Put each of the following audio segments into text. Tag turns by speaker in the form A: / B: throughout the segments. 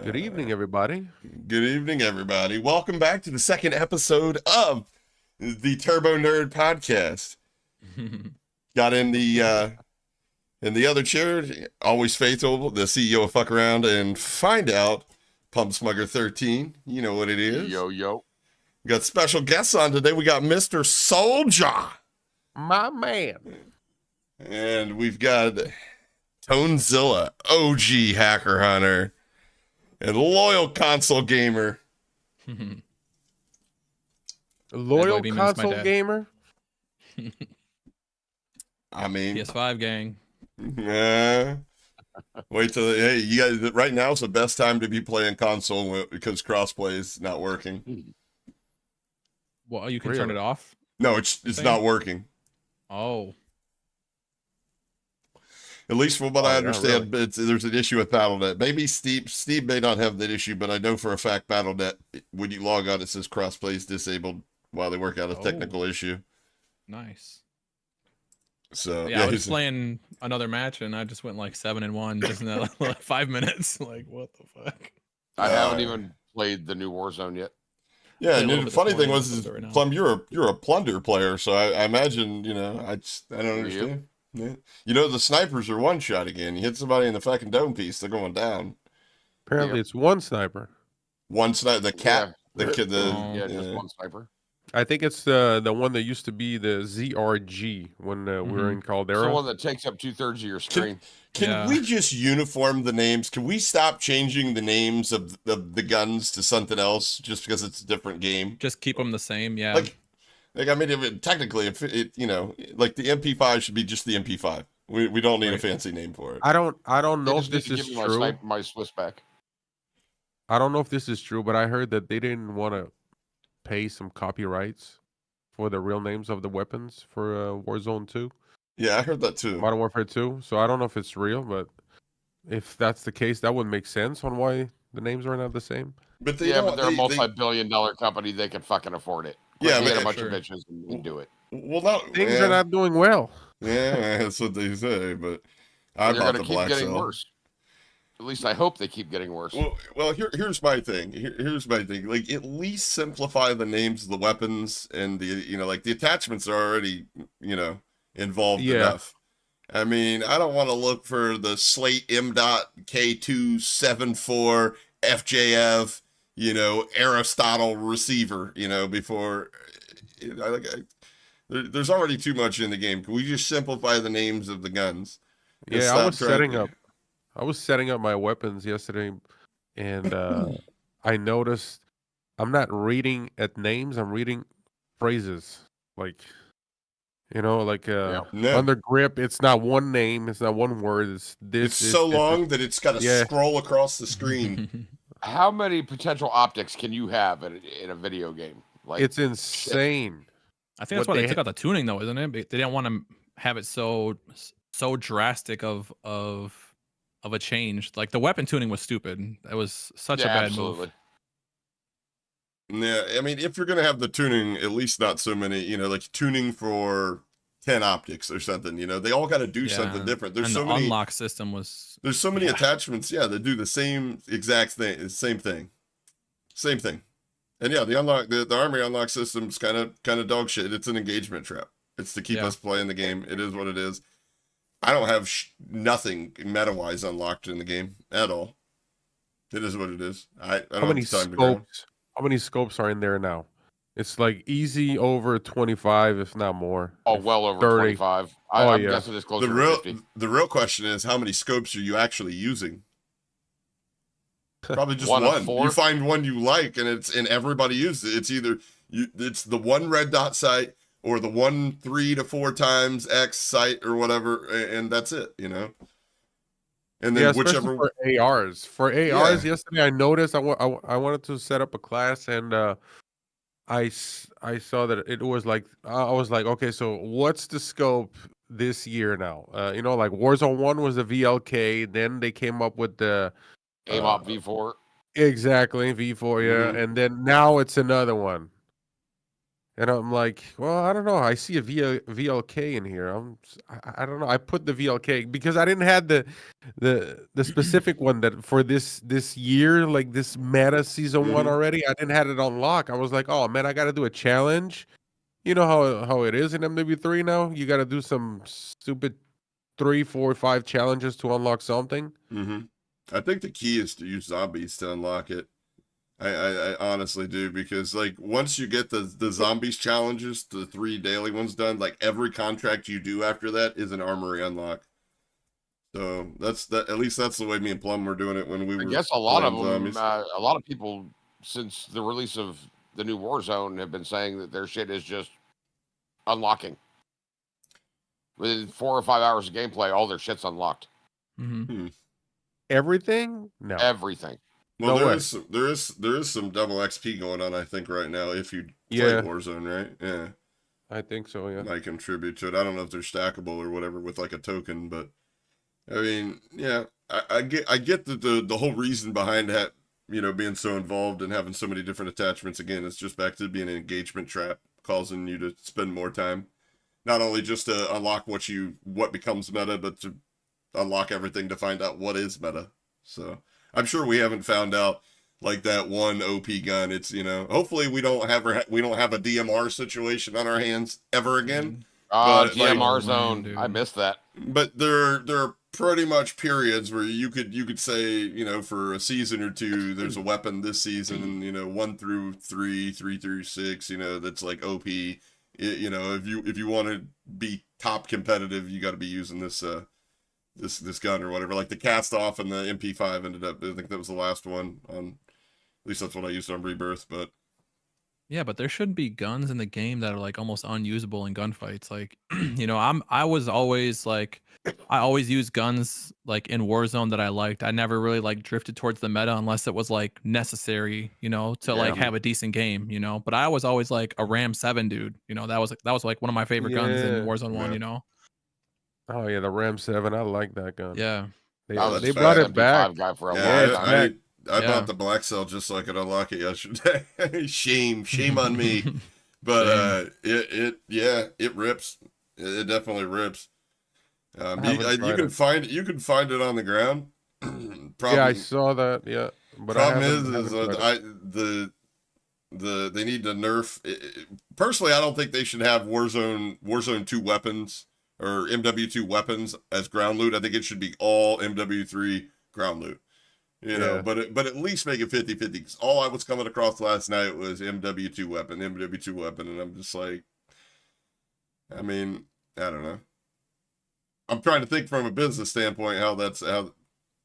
A: Good evening, everybody.
B: Good evening, everybody. Welcome back to the second episode of the TurboNerd Podcast. Got in the other chair, always faithful, the CEO of Fuck Around and Find Out, Pump Smugger 13. You know what it is.
C: Yo.
B: We got special guests on today. We got Mr. Soldier,
A: My man.
B: and we've got Tonezilla, OG Hacker Hunter, and loyal console gamer.
A: Loyal console gamer.
B: I mean,
D: PS5 gang.
B: Wait till hey, you guys. Right now is the best time to be playing console because crossplay is not working.
D: Well, you can turn it off.
B: No, it's not working.
D: Oh,
B: At least from what I understand,
A: really.
B: There's an issue with BattleNet. Maybe Steve may not have that issue, but I know for a fact BattleNet, when you log on, it says crossplay is disabled while they work out a technical issue.
D: nice.
B: So
D: Yeah, I was playing another match and I just went like 7-1 just in that like 5 minutes. Like, what the fuck?
C: I haven't even played the new Warzone yet.
B: Yeah,
D: Played a
B: and
D: little
B: the
D: bit
B: funny
D: this
B: thing
D: morning,
B: was,
D: but right now.
B: Plum, you're a plunder player, so I imagine I don't understand. Yeah. You know the snipers are one shot again. You hit somebody in the fucking dome piece, they're going down.
A: Apparently, it's one sniper.
B: One sniper, the cat,
C: Yeah.
B: the kid,
C: Just one sniper.
A: I think it's the one that used to be the ZRG when we were in
C: It's
A: Caldera.
C: the one that takes up 2/3 of your screen.
B: Can we just uniform the names? Can we stop changing the names of the guns to something else just because it's a different game?
D: Just keep them the same. Yeah.
B: Like I mean, if it like the MP5 should be just the MP5. We don't need a fancy name for it.
A: I don't know if
C: They
A: this
C: just need to
A: is
C: give me
A: true.
C: my Swiss back.
A: I don't know if this is true, but I heard that they didn't want to pay some copyrights for the real names of the weapons for Warzone 2,
B: Yeah, I heard that too.
A: Modern Warfare 2. So I don't know if it's real, but if that's the case, that would make sense on why the names are not the same.
B: But
C: They're a multi-billion-dollar company. They can fucking afford it.
B: Yeah,
C: Get a
B: but-
C: bunch of bitches and do it.
B: Well, not
A: Things are not doing well.
B: Yeah, that's what they say. But I'm
C: They're
B: about
C: gonna
B: the
C: keep
B: black
C: getting
B: cell.
C: worse. At least I hope they keep getting worse.
B: Well, here's my thing. Here's my thing. Like, at least simplify the names of the weapons and the like the attachments are already involved enough. I mean, I don't want to look for the Slate M.K274 FJF, Aristotle receiver, before. There's already too much in the game. Can we just simplify the names of the guns?
A: Yeah, I was setting up my weapons yesterday, and I noticed I'm not reading at names. I'm reading phrases, like under grip. It's not one name. It's not one word. It's this.
B: It's so long that it's got to scroll across the screen.
C: How many potential optics can you have in a video game? Like,
A: it's insane.
D: I think that's why they took out the tuning, though, isn't it? They didn't want to have it so drastic of a change. Like the weapon tuning was stupid. That was such a bad move.
B: Yeah, I mean, if you're gonna have the tuning, at least not so many, like tuning for 10 optics or something. They all got to do something different. There's so many
D: unlock system was.
B: There's so many attachments. Yeah, that do the same exact thing, same thing. And yeah, the army unlock system's kind of dog shit. It's an engagement trap. It's to keep us playing the game. It is what it is. I don't have nothing meta-wise unlocked in the game at all. It is what it is. I don't have time to go.
A: How many scopes are in there now? It's like easy over 25, if not more.
C: Oh, well over
A: 30.
C: 25. I'm guessing it's closer to 50.
B: The real question is, how many scopes are you actually using? Probably just
C: One
B: one.
C: of four.
B: You find one you like, and everybody uses it. It's either it's the one red dot sight or the 1 3 to 4 times X sight or whatever, and that's it. And then whichever
A: for ARs. For ARs, yesterday I noticed I wanted to set up a class, and I saw that it was like I was like, okay, so what's the scope this year now? Like Warzone 1 was the VLK, then they came up with the
C: AMOP V4.
A: Exactly, V4, yeah, and then now it's another one. And I'm like, well, I don't know. I see a VLK in here. I don't know. I put the VLK because I didn't have the specific one that for this year, like this meta season 1 already. I didn't have it on lock. I was like, oh man, I got to do a challenge. You know how it is in MW3 now. You got to do some stupid 3, 4, 5 challenges to unlock something.
B: I think the key is to use zombies to unlock it. I honestly do, because like once you get the zombies challenges, the 3 daily ones done, like every contract you do after that is an armory unlock. So at least that's the way me and Plum were doing it when we were.
C: I guess a lot of them,
B: zombies.
C: a lot of people since the release of the new Warzone have been saying that their shit is just unlocking. Within 4 or 5 hours of gameplay, all their shit's unlocked.
A: Everything? No.
C: Everything.
B: Well, there is some double XP going on, I think, right now if you play Warzone, right? Yeah.
A: I think so, yeah.
B: Might contribute to it. I don't know if they're stackable or whatever with like a token, but I mean, yeah, I get the whole reason behind that, being so involved and having so many different attachments. Again, it's just back to being an engagement trap, causing you to spend more time. Not only just to unlock what becomes meta, but to unlock everything to find out what is meta. So I'm sure we haven't found out like that one OP gun. It's hopefully we don't have a DMR situation on our hands ever again.
C: DMR zone, dude. I missed that.
B: But there are pretty much periods where you could say for a season or 2 there's a weapon this season 1 through 3, 3 through 6 that's like OP. If you want to be top competitive, you got to be using this gun or whatever. Like the cast off and the MP5 ended up. I think that was the last one on. At least that's what I used on Rebirth. But
D: yeah, but there shouldn't be guns in the game that are like almost unusable in gunfights. Like I was always like, I always used guns like in Warzone that I liked. I never really like drifted towards the meta unless it was like necessary, to like have a decent game, But I was always like a Ram 7 dude. That was like one of my favorite guns in Warzone 1.
A: Oh yeah, the Ram 7. I like that gun.
D: Yeah,
A: they brought it back.
C: Guy for a long time.
B: I bought the black cell just so I could unlock it yesterday. shame on me. But it rips. It definitely rips. You can find it on the ground.
A: Yeah, I saw that. Yeah, but
B: problem is they need to nerf. Personally, I don't think they should have Warzone 2 weapons or MW2 weapons as ground loot. I think it should be all MW3 ground loot. But at least make it 50-50. Because all I was coming across last night was MW2 weapon, and I'm just like, I mean, I don't know. I'm trying to think from a business standpoint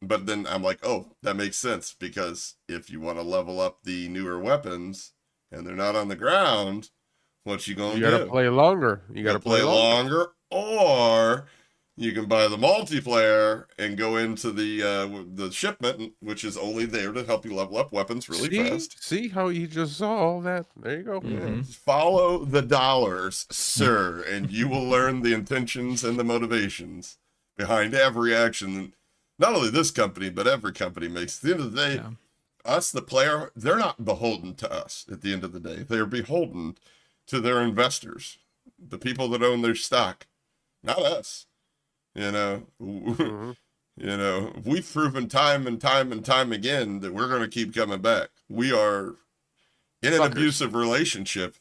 B: but then I'm like, oh, that makes sense, because if you want to level up the newer weapons and they're not on the ground, what you gonna do?
A: You gotta play longer. You gotta play
B: longer, or you can buy the multiplayer and go into the shipment, which is only there to help you level up weapons really fast.
A: See how you just saw all that? There you go.
B: Yeah. Follow the dollars, sir, and you will learn the intentions and the motivations behind every action. Not only this company, but every company makes. At the end of the day, us, the player, they're not beholden to us at the end of the day. They're beholden to their investors, the people that own their stock, not us. We've proven time and time again that we're going to keep coming back. We are in an abusive relationship.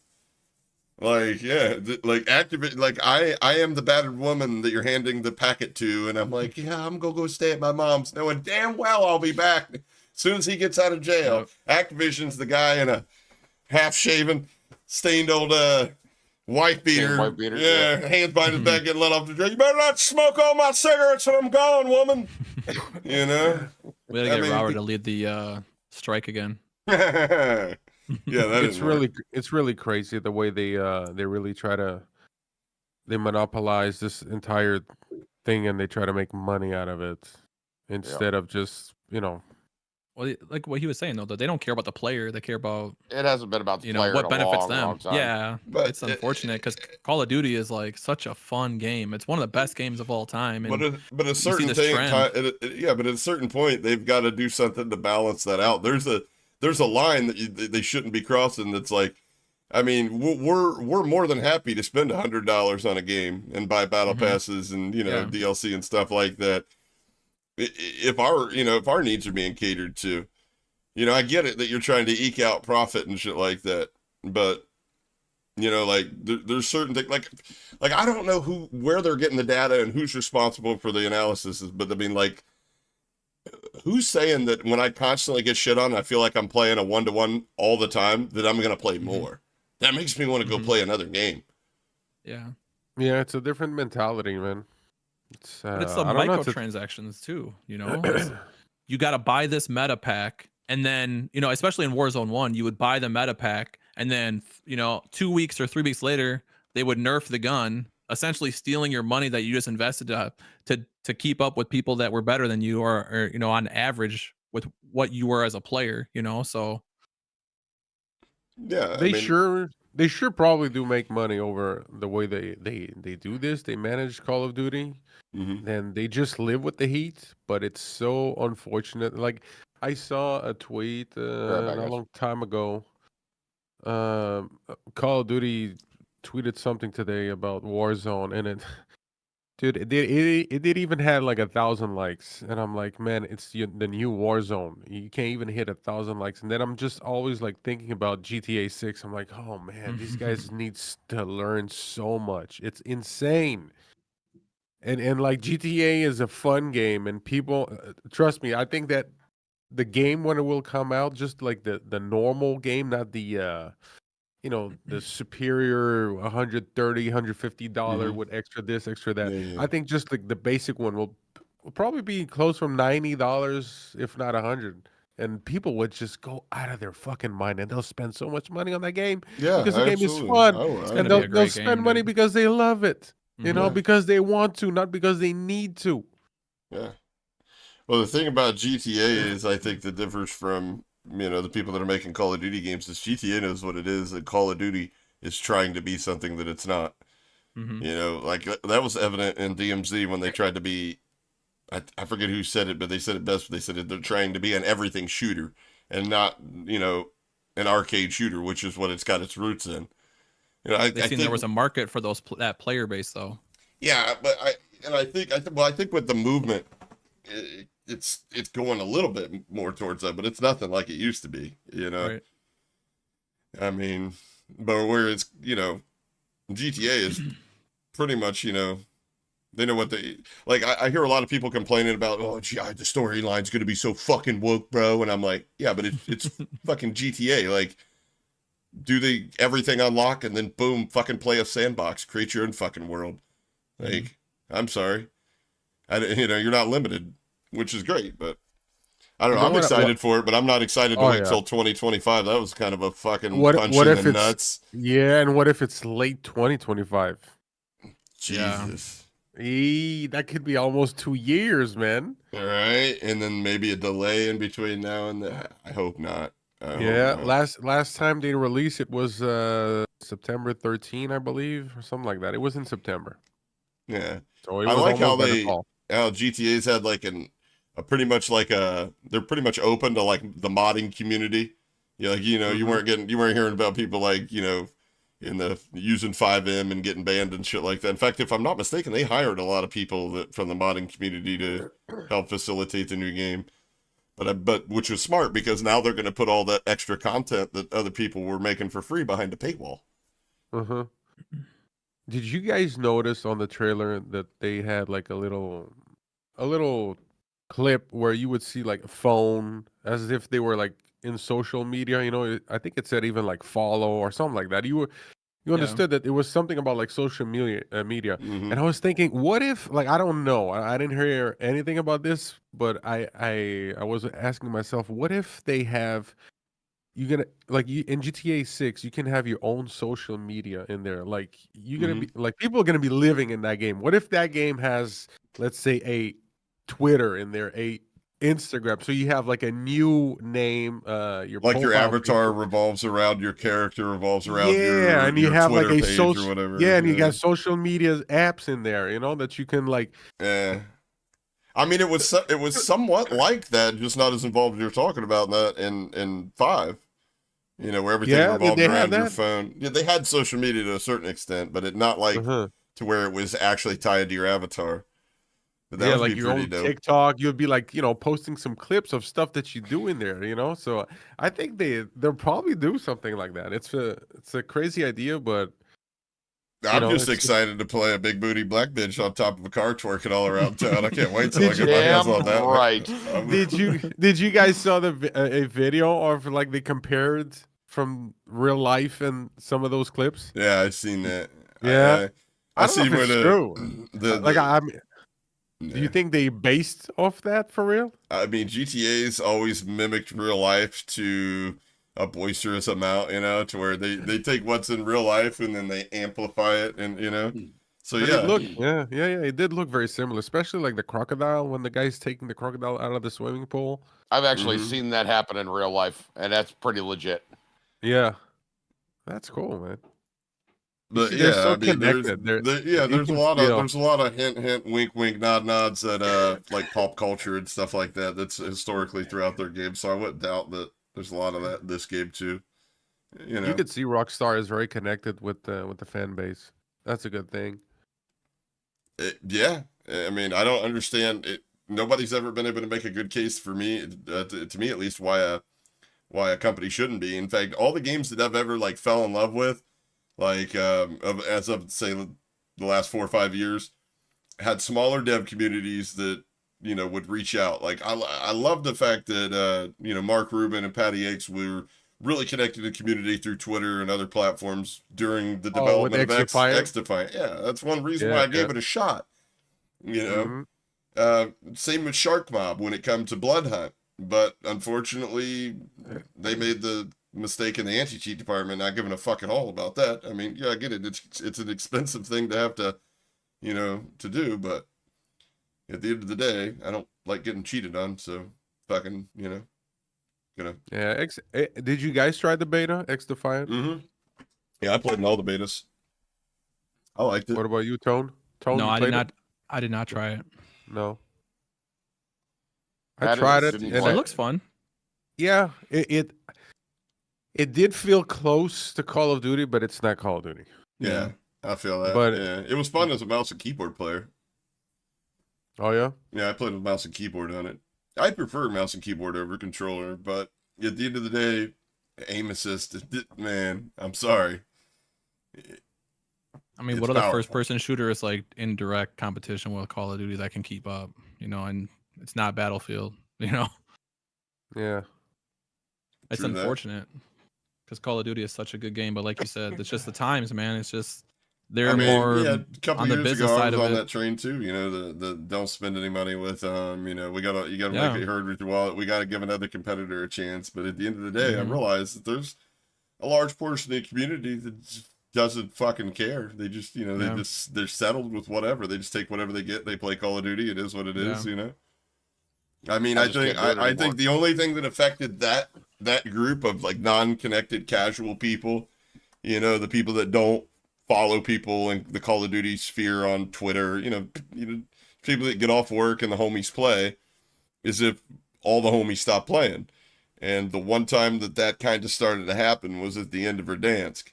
B: Like, activate. Like, I am the battered woman that you're handing the packet to, and I'm like, yeah, I'm gonna go stay at my mom's, knowing damn well I'll be back as soon as he gets out of jail. Yep. Activision's the guy in a half-shaven, stained old wife beater. Yeah, hands behind his back, getting let off the drink. You better not smoke all my cigarettes when I'm gone, woman.
D: We gotta get Robert to lead the strike again.
B: Yeah,
A: it's really crazy the way they really they monopolize this entire thing, and they try to make money out of it instead of just
D: Well, like what he was saying though, that they don't care about the player; they care about
C: it. Hasn't been about the player
D: what benefits
C: long
D: them. Yeah,
B: but
D: it's unfortunate because Call of Duty is like such a fun game. It's one of the best games of all time. And
B: but at a certain but at a certain point, they've got to do something to balance that out. There's a line that they shouldn't be crossing. That's like, I mean, we're more than happy to spend $100 on a game and buy battle passes and
D: Yeah.
B: DLC and stuff like that. If our needs are being catered to, I get it that you're trying to eke out profit and shit like that, but like there's certain things like I don't know where they're getting the data and who's responsible for the analysis, but I mean, like, who's saying that when I constantly get shit on, I feel like I'm playing a 1-to-1 all the time, that I'm gonna play more. That makes me want to go play another game.
D: Yeah.
A: Yeah, it's a different mentality, man.
D: But it's the
A: I don't know.
D: microtransactions too, you got to buy this meta pack, and then, especially in Warzone 1, you would buy the meta pack, and then, 2 weeks or 3 weeks later, they would nerf the gun, essentially stealing your money that you just invested to keep up with people that were better than you, or on average with what you were as a player, so.
B: Yeah,
A: They sure probably do make money over the way they do this. They manage Call of Duty, and they just live with the heat. But it's so unfortunate. Like, I saw a tweet not a long time ago. Call of Duty tweeted something today about Warzone, and dude, it did even had like 1,000 likes, and I'm like, man, it's the new Warzone. You can't even hit 1,000 likes, and then I'm just always like thinking about GTA 6. I'm like, oh man, these guys needs to learn so much. It's insane. And like, GTA is a fun game, and people trust me. I think that the game, when it will come out, just like the normal game, not the the superior $130-$150 with extra this, extra that.
B: Yeah.
A: I think just like the basic one will probably be close from $90, if not 100. And people would just go out of their fucking mind, and they'll spend so much money on that game because the game is fun, and they'll spend money because they love it, because they want to, not because they need to.
B: Yeah. Well, the thing about GTA is, I think, that differs from the people that are making Call of Duty games, is GTA knows what it is, and Call of Duty is trying to be something that it's not. Like that was evident in DMZ when they tried to be, I forget who said it, but they said it best. They said they're trying to be an everything shooter and not, an arcade shooter, which is what it's got its roots in. I think
D: there was a market for that player base, though.
B: Yeah, but I think with the movement, it's going a little bit more towards that, but it's nothing like it used to be,
D: Right.
B: I mean, but where it's, GTA is pretty much, they know what they like. I hear a lot of people complaining about, oh, gee, the storyline's going to be so fucking woke, bro. And I'm like, yeah, but it's fucking GTA. Like, do they everything unlock and then boom, fucking play a sandbox, create your own fucking world. Like, I'm sorry. You're not limited, which is great, but I don't know. I'm excited for it, but I'm not excited to wait until 2025. That was kind of a fucking punch in the nuts.
A: Yeah, and what if it's late 2025?
B: Jesus.
A: That could be almost 2 years, man.
B: All right, and then maybe a delay in between now and then. I hope not.
A: Last time they released it was September 13, I believe, or something like that. It was in September.
B: Yeah,
A: so
B: I like how GTA's had like they're pretty much open to like the modding community. You weren't hearing about people like in the using 5M and getting banned and shit like that. In fact, if I'm not mistaken, they hired a lot of people from the modding community to help facilitate the new game. But which was smart, because now they're going to put all that extra content that other people were making for free behind a paywall.
A: Did you guys notice on the trailer that they had like a little clip where you would see like a phone, as if they were like in social media? I think it said even like follow or something like that. You understood that it was something about like social media, and I was thinking, what if, like, I don't know, I didn't hear anything about this, but I was asking myself, what if they have, in GTA 6, you can have your own social media in there, like you're gonna be like, people are gonna be living in that game. What if that game has, let's say, a Twitter in there, a Instagram, so you have like a new name,
B: your avatar revolves around your character, revolves around
A: and you have
B: Twitter
A: like a
B: page
A: social,
B: or whatever.
A: and you got social media apps in there, that you can like.
B: I mean, it was somewhat like that, just not as involved as you're talking about in 5. You know, where everything
A: Yeah, did
B: revolved
A: they have
B: around your
A: that?
B: phone. Yeah, they had social media to a certain extent, but it not like
A: Uh-huh.
B: to where it was actually tied to your avatar. But that
A: Yeah,
B: would
A: like
B: be
A: your
B: pretty
A: own
B: dope.
A: TikTok, you'd be like, posting some clips of stuff that you do in there, So I think they'll probably do something like that. It's a crazy idea, but
B: I'm just
A: it's
B: excited to play a big booty black bitch on top of a car twerking all around town. I can't wait till I
A: Did
B: get
A: you-
B: my hands
C: Damn
B: on that.
C: right.
A: did you guys saw a video of like they compared from real life and some of those clips?
B: Yeah, I've seen that.
A: Yeah.
B: I
A: I don't know
B: see
A: if
B: where
A: it's true. Like do you think they based off that for real?
B: I mean, GTA's always mimicked real life to a boisterous amount, to where they take what's in real life and then they amplify it, and so
A: But
B: yeah.
A: it did look very similar, especially like the crocodile when the guy's taking the crocodile out of the swimming pool.
C: I've actually
B: Mhm.
C: seen that happen in real life, and that's pretty legit.
A: Yeah. That's cool, man.
B: But
A: they're
B: yeah,
A: so
B: I mean,
A: connected. You
B: there's a
A: can
B: lot of
A: feel.
B: there's a lot of hint, wink, wink, nods at like pop culture and stuff like that. That's historically throughout their games. So I wouldn't doubt that there's a lot of that in this game too.
A: You could see Rockstar is very connected with the fan base. That's a good thing.
B: Yeah. I mean, I don't understand it. Nobody's ever been able to make a good case for me, to me at least, why a company shouldn't be. In fact, all the games that I've ever like fell in love with, like as of say the last 4 or 5 years, had smaller dev communities that would reach out. Like I love the fact that Mark Rubin and Patty X were really connected to the community through Twitter and other platforms during the development of X Defiant. Yeah, that's one reason why I gave it a shot. Same with Shark Mob when it comes to Blood Hunt, but unfortunately they made the mistake in the anti-cheat department not giving a fuck at all about that. I mean, yeah, I get it. It's an expensive thing to have to to do, but at the end of the day, I don't like getting cheated on, so fucking gonna.
A: Yeah, did you guys try the beta X Defiant?
B: Yeah, I played in all the betas. I liked it.
A: What about you, Tone?
D: No, I did not. I did not try it.
A: No, I tried it.
C: And
D: it looks fun.
A: Yeah, it did feel close to Call of Duty, but it's not Call of Duty.
B: Yeah, I feel that.
A: But
B: yeah, it was fun as a mouse and keyboard player.
A: Oh yeah?
B: Yeah, I played with mouse and keyboard on it. I prefer mouse and keyboard over controller, but at the end of the day, aim assist, man, I'm sorry.
D: I mean, what other first-person shooter is like in direct competition with Call of Duty that can keep up? And it's not Battlefield.
A: Yeah.
D: It's unfortunate because Call of Duty is such a good game, but like you said, it's just the times, man. It's just they're more
B: a couple
D: on the
B: years
D: business
B: ago, I
D: side
B: was
D: of
B: on
D: it.
B: that train too. The don't spend any money with you gotta
D: Yeah.
B: make it heard with your wallet. We gotta give another competitor a chance. But at the end of the day, I realized that there's a large portion of the community that just doesn't fucking care. They just they're settled with whatever. They just take whatever they get. They play Call of Duty. It is what it is. I mean, I think the only thing that affected that group of like non-connected casual people, the people that don't follow people in the Call of Duty sphere on Twitter, people that get off work and the homies play, is if all the homies stop playing. And the one time that kind of started to happen was at the end of Verdansk,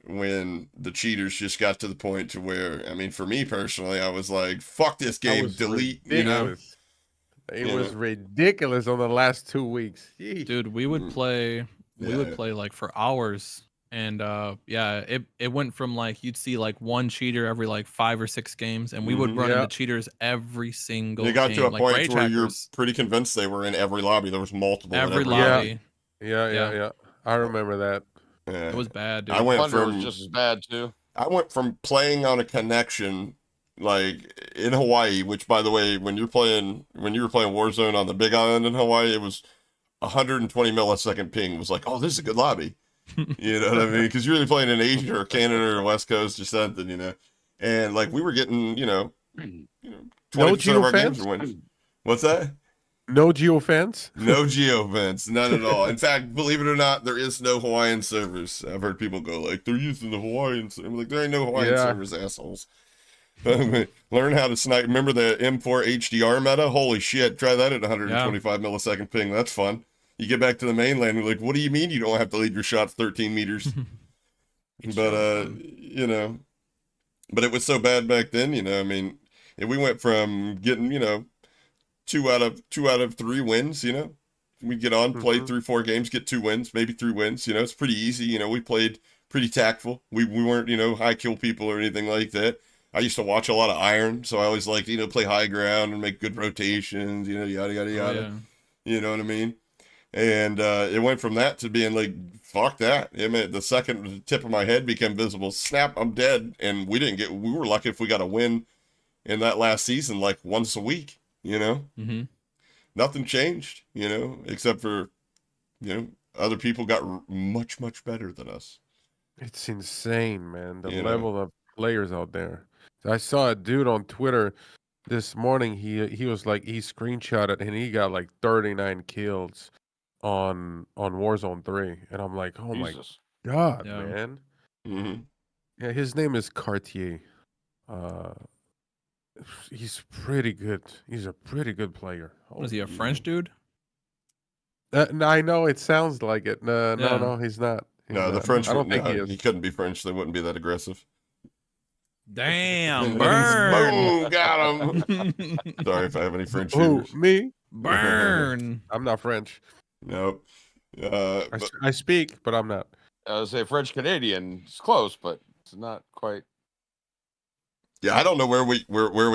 B: when the cheaters just got to the point to where, I mean, for me personally, I was like, fuck this game, delete,
A: ridiculous. It was ridiculous on the last 2 weeks. Yeesh.
D: Dude, we would play like for hours, and it went from like you'd see like one cheater every like 5 or 6 games, and we would run into cheaters every single
B: It got
D: game,
B: to a
D: like
B: point
D: rage
B: where you're
D: hackers.
B: pretty convinced they were in every lobby. There was multiple in
D: Every
B: every
D: lobby.
A: Yeah. I remember that.
B: Yeah.
D: It was bad, dude.
C: Plunder was just as bad too.
B: I went from playing on a connection like in Hawaii, which by the way, when you were playing Warzone on the Big Island in Hawaii, it was 120 millisecond ping. Was like, oh, this is a good lobby. You know what I mean? Because you're really playing in Asia or Canada or West Coast or something, and like we were getting 20% of our games were winning. What's that?
A: No geo fans?
B: No geo fans, none at all. In fact, believe it or not, there is no Hawaiian servers. I've heard people go like, they're using the Hawaiian servers. I'm like, there ain't no Hawaiian servers, assholes. Learn how to snipe. Remember the M4 HDR meta? Holy shit, try that at 125 millisecond ping. That's fun. You get back to the mainland, you're like, what do you mean you don't have to leave your shots 13 meters? But you know, but it was so bad back then, you know. I mean, and we went from getting, you know, two out of 3 wins, you know. We get on, play 3-4 games, get 2 wins, maybe 3 wins. You know, it's pretty easy. You know, we played pretty tactful. We weren't, you know, high kill people or anything like that. I used to watch a lot of Iron, so I always liked, you know, play high ground and make good rotations, you know, yada, yada, yada.
D: Yeah.
B: You know what I mean? And it went from that to being like, fuck that. I mean, the second tip of my head became visible. Snap, I'm dead. And we were lucky if we got a win in that last season, like once a week, you know?
D: Mm-hmm.
B: Nothing changed, you know, except for, you know, other people got much, much better than us.
A: It's insane, man. The
B: You
A: level of players out there. I saw a dude on Twitter this morning. He was like, he screenshotted and he got like 39 kills on Warzone 3, and I'm like, oh
C: Jesus.
A: my god,
D: Yeah.
A: man.
B: Mm-hmm.
A: Yeah, his name is Cartier. He's pretty good. He's a pretty good player.
D: What is he, a French dude?
A: No, I know it sounds like it. No,
D: Yeah.
A: no, he's not. He's
B: No, the
A: not.
B: French,
A: I don't think
B: no,
A: he is.
B: he couldn't be French. They wouldn't be that aggressive.
D: Damn, burn.
B: Boom, got him. Sorry if I have any French
A: Who?
B: viewers.
A: Me?
D: Burn.
A: I'm not French.
B: Nope.
A: I speak, but I'm not.
C: I would say French Canadian. It's close, but it's not quite.
B: Yeah, I don't know where we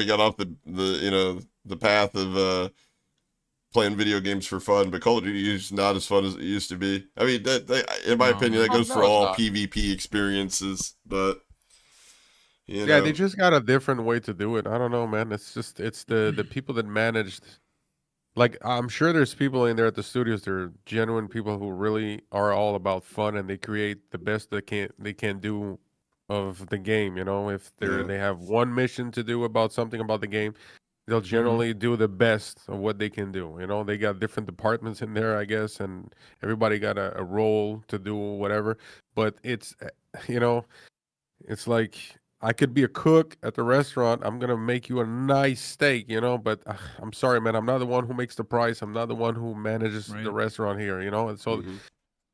B: got off the you know, the path of playing video games for fun, but Call of Duty is not as fun as it used to be. I mean, in my opinion, that goes for all PvP experiences, but you know.
A: Yeah, they just got a different way to do it. I don't know, man. It's the people that managed. Like, I'm sure there's people in there at the studios. They're genuine people who really are all about fun, and they create the best they can do of the game. You know, if they have one mission to do about something about the game, they'll generally do the best of what they can do. You know, they got different departments in there, I guess, and everybody got a role to do whatever. But it's, you know, it's like, I could be a cook at the restaurant. I'm gonna make you a nice steak, you know. But I'm sorry, man. I'm not the one who makes the price. I'm not the one who manages the restaurant here, you know. And so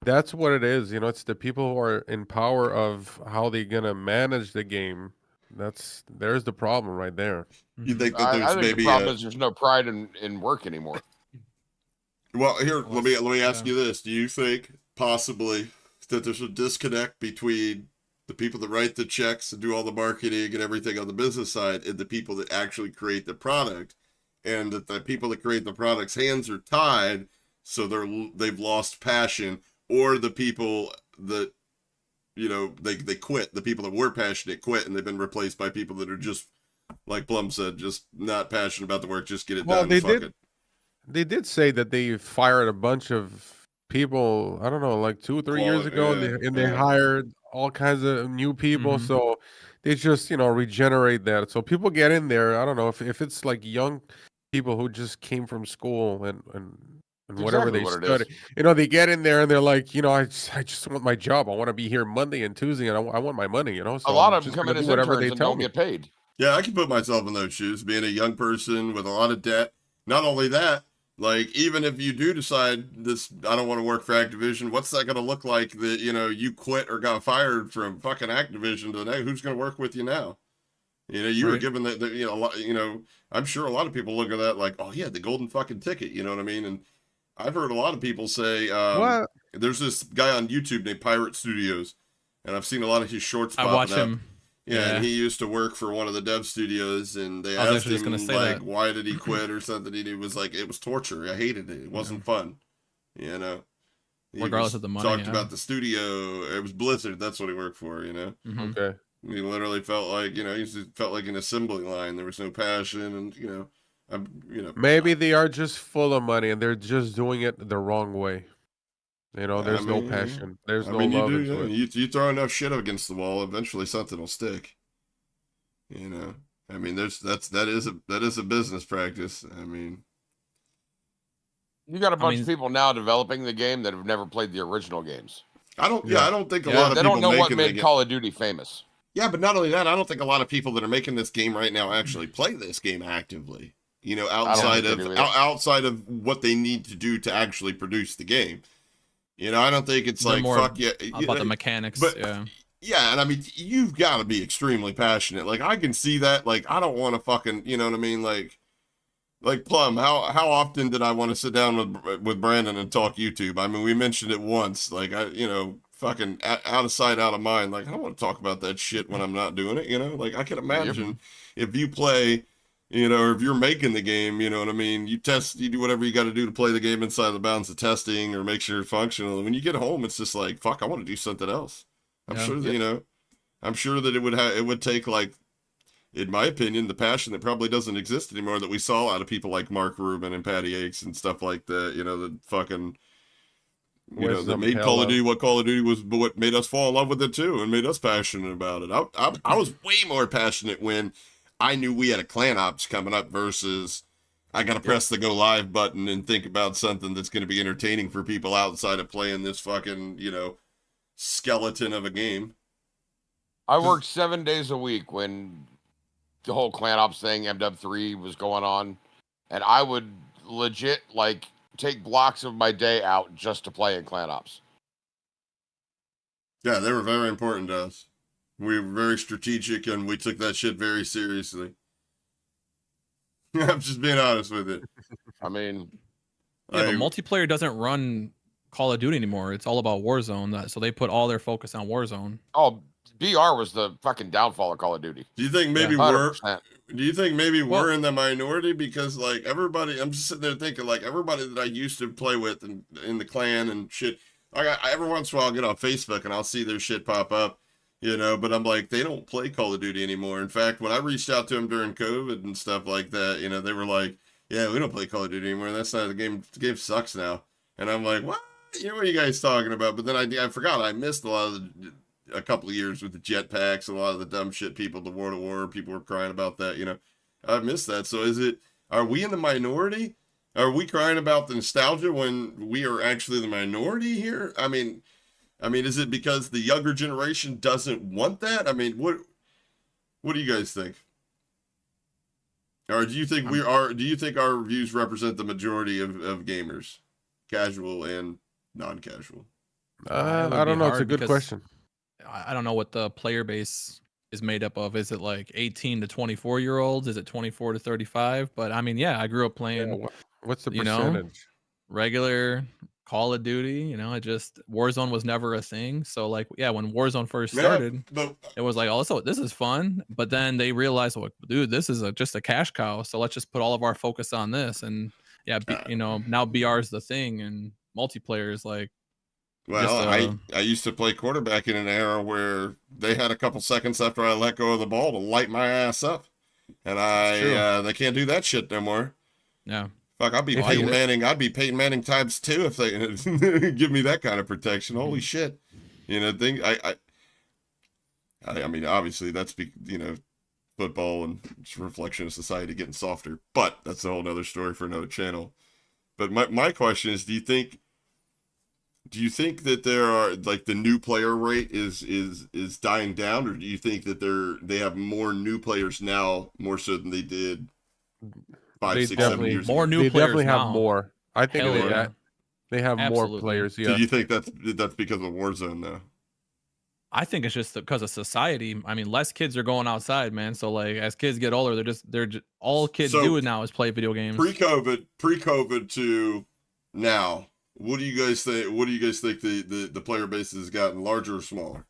A: that's what it is, you know. It's the people who are in power of how they're gonna manage the game. There's the problem right there.
B: You think that there's
C: I think
B: maybe
C: the problem is there's no pride in work anymore.
B: Well, here, let me ask you this: do you think possibly that there's a disconnect between the people that write the checks and do all the marketing and everything on the business side, and the people that actually create the product, and that the people that create the product's hands are tied, so they've lost passion, or the people that, you know, they quit, the people that were passionate quit, and they've been replaced by people that are just, like Plum said, just not passionate about the work, just get it done.
A: They did say that they fired a bunch of people, I don't know, like 2 or 3 years ago, and they hired all kinds of new people. So they just, you know, regenerate that. So people get in there. I don't know if it's like young people who just came from school and whatever they study, you know, they get in there and they're like, you know, I just want my job. I want to be here Monday and Tuesday, and I want my money, you know. So
C: a lot of them come in as interns and don't get paid.
B: Yeah, I can put myself in those shoes, being a young person with a lot of debt. Not only that, like, even if you do decide this, I don't want to work for Activision, what's that going to look like that, you know, you quit or got fired from fucking Activision today? Who's going to work with you now? You know, you were given the you know, a lot, you know, I'm sure a lot of people look at that like, oh, yeah, the golden fucking ticket, you know what I mean? And I've heard a lot of people say, there's this guy on YouTube named Pirate Studios, and I've seen a lot of his shorts popping up. I watch him. Yeah, and he used to work for one of the dev studios, and they asked him, like, why did he quit or something, and he was like, it was torture. I hated it. It wasn't fun, you know?
D: Regardless of the money,
B: talked about the studio. It was Blizzard. That's what he worked for, you know?
A: Okay.
B: He literally felt like, you know, he felt like an assembly line. There was no passion, and, you know,
A: maybe they are just full of money, and they're just doing it the wrong way. You know, there's no passion. There's no love into it.
B: You throw enough shit against the wall, eventually something will stick. You know, I mean, that is a business practice. I mean,
C: you got a bunch of people now developing the game that have never played the original games.
B: I don't think a lot of people
C: don't know what made Call of Duty famous.
B: Yeah, but not only that, I don't think a lot of people that are making this game right now actually play this game actively. You know,
C: I don't think they do either.
B: outside of what they need to do to actually produce the game. You know, I don't think it's
D: They're
B: like
D: more
B: fuck yeah
D: about the mechanics.
B: but
D: Yeah.
B: yeah, and I mean you've got to be extremely passionate. Like I can see that. Like I don't want to fucking, you know what I mean? Like Plum, how often did I want to sit down with Brandon and talk YouTube? I mean, we mentioned it once. Like fucking out of sight, out of mind. Like I don't want to talk about that shit when I'm not doing it. You know, like I can imagine if you play, you know, or if you're making the game, you know what I mean. You test, you do whatever you got to do to play the game inside the bounds of testing or make sure it's functional. When you get home, it's just like fuck, I want to do something else. I'm sure that, you know, I'm sure that it would take, like, in my opinion, the passion that probably doesn't exist anymore that we saw out of people like Mark Rubin and Patty Akes and stuff like that. You know, the fucking, you know, that made Call of Duty what Call of Duty was, but what made us fall in love with it too and made us passionate about it. I was way more passionate when I knew we had a clan ops coming up versus I got to press the go live button and think about something that's going to be entertaining for people outside of playing this fucking, you know, skeleton of a game.
C: I worked 7 days a week when the whole clan ops thing, MW3 was going on, and I would legit like take blocks of my day out just to play in clan ops.
B: Yeah, they were very important to us. We were very strategic and we took that shit very seriously. I'm just being honest with it.
C: I mean,
D: yeah, but multiplayer doesn't run Call of Duty anymore. It's all about Warzone. So they put all their focus on Warzone.
C: Oh, BR was the fucking downfall of Call of Duty.
B: Do you think maybe we're in the minority? Because like everybody, I'm just sitting there thinking like everybody that I used to play with in the clan and shit. Every once in a while I'll get on Facebook and I'll see their shit pop up, you know, but I'm like, they don't play Call of Duty anymore. In fact, when I reached out to them during COVID and stuff like that, you know, they were like, yeah, we don't play Call of Duty anymore. That's not the game. The game sucks now. And I'm like, what? You know, what are you guys talking about? But then I forgot I missed a couple of years with the jetpacks, a lot of the dumb shit people, the World of War, people were crying about that, you know. I missed that. So are we in the minority? Are we crying about the nostalgia when we are actually the minority here? I mean, is it because the younger generation doesn't want that? I mean, what do you guys think? Or do you think our views represent the majority of gamers, casual and non-casual?
A: I don't know. It's a good question.
D: I don't know what the player base is made up of. Is it like 18 to 24 year olds? Is it 24 to 35? But I mean, yeah, I grew up playing.
A: What's the percentage?
D: Know, regular Call of Duty. You know, Warzone was never a thing. So like, yeah, when Warzone first started, it was like, oh, so this is fun. But then they realized, well, dude, this is just a cash cow. So let's just put all of our focus on this. And yeah, you know, now BR is the thing, and multiplayer is like.
B: Well, I used to play quarterback in an era where they had a couple seconds after I let go of the ball to light my ass up, and they can't do that shit no more.
D: Yeah,
B: fuck, I'd be Peyton Manning. I'd be Peyton Manning times 2 if they give me that kind of protection. Holy shit, you know. I mean, obviously that's you know, football and it's a reflection of society getting softer, but that's a whole nother story for another channel. But my question is, do you think that there are like the new player rate is dying down, or do you think that they have more new players now more so than they did 5, 6, 7 years ago?
D: More new players
A: definitely
D: now.
A: have more. I think they have
D: Absolutely.
A: more players. Yeah.
B: Do you think that's because of Warzone though?
D: I think it's just because of society. I mean, less kids are going outside, man. So like, as kids get older, they're just all kids do now is play video games.
B: Pre-COVID to now. What do you guys think? What do you guys think the player base has gotten larger or smaller?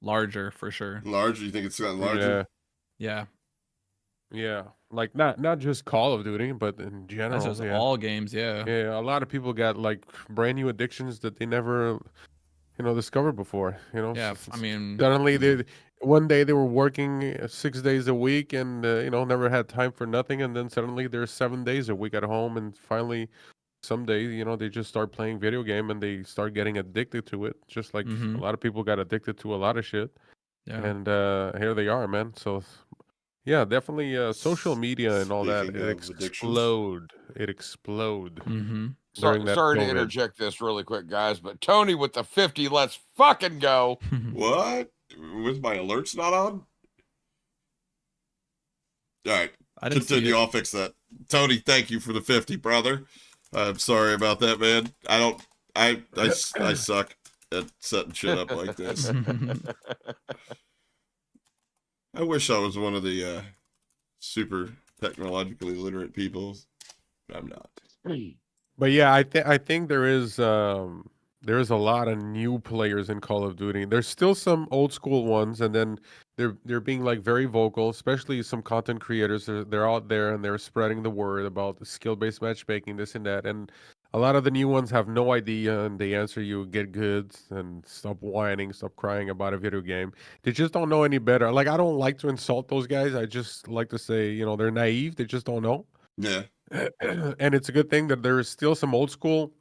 D: Larger for sure.
B: Larger? You think it's gotten larger?
D: Yeah.
A: Like not just Call of Duty, but in general.
D: That's just all games. Yeah.
A: Yeah. A lot of people got like brand new addictions that they never, you know, discovered before. You know.
D: Yeah. I mean,
A: suddenly one day they were working 6 days a week and you know, never had time for nothing, and then suddenly there's 7 days a week at home, and finally. Someday, you know, they just start playing video game and they start getting addicted to it, just like a lot of people got addicted to a lot of shit. Yeah. And here they are, man. So yeah, definitely social media and all that, it explode.
C: Sorry to interject this really quick, guys, but Tony with the 50, let's fucking go.
B: What? Was my alerts not on? All right.
D: I didn't see
B: Continue.
D: it.
B: I'll fix that. Tony, thank you for the 50, brother. I'm sorry about that, man. I suck at setting shit up like this. I wish I was one of the super technologically literate people. But I'm not.
A: But yeah, I think there is a lot of new players in Call of Duty. There's still some old school ones, and then they're being like very vocal, especially some content creators. They're out there and they're spreading the word about the skill-based matchmaking, this and that. And a lot of the new ones have no idea, and they answer you, get goods, and stop whining, stop crying about a video game. They just don't know any better. Like, I don't like to insult those guys. I just like to say, they're naive. They just don't know.
B: Yeah.
A: And it's a good thing that there is still some old school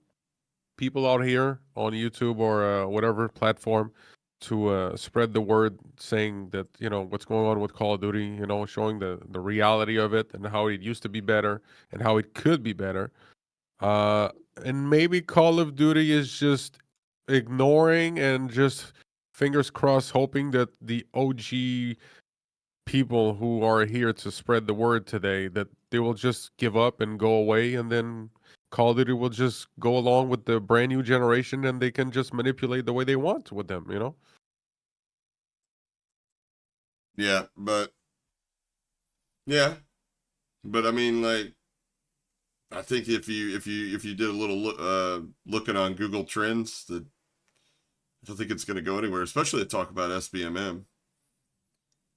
A: people out here on YouTube or whatever platform to spread the word, saying that what's going on with Call of Duty, showing the reality of it and how it used to be better and how it could be better. And maybe Call of Duty is just ignoring and just fingers crossed hoping that the OG people who are here to spread the word today, that they will just give up and go away, and then Call of Duty will just go along with the brand new generation, and they can just manipulate the way they want with them,
B: Yeah, but I mean, like, I think if you did a little looking on Google Trends, that I don't think it's going to go anywhere, especially to talk about SBMM.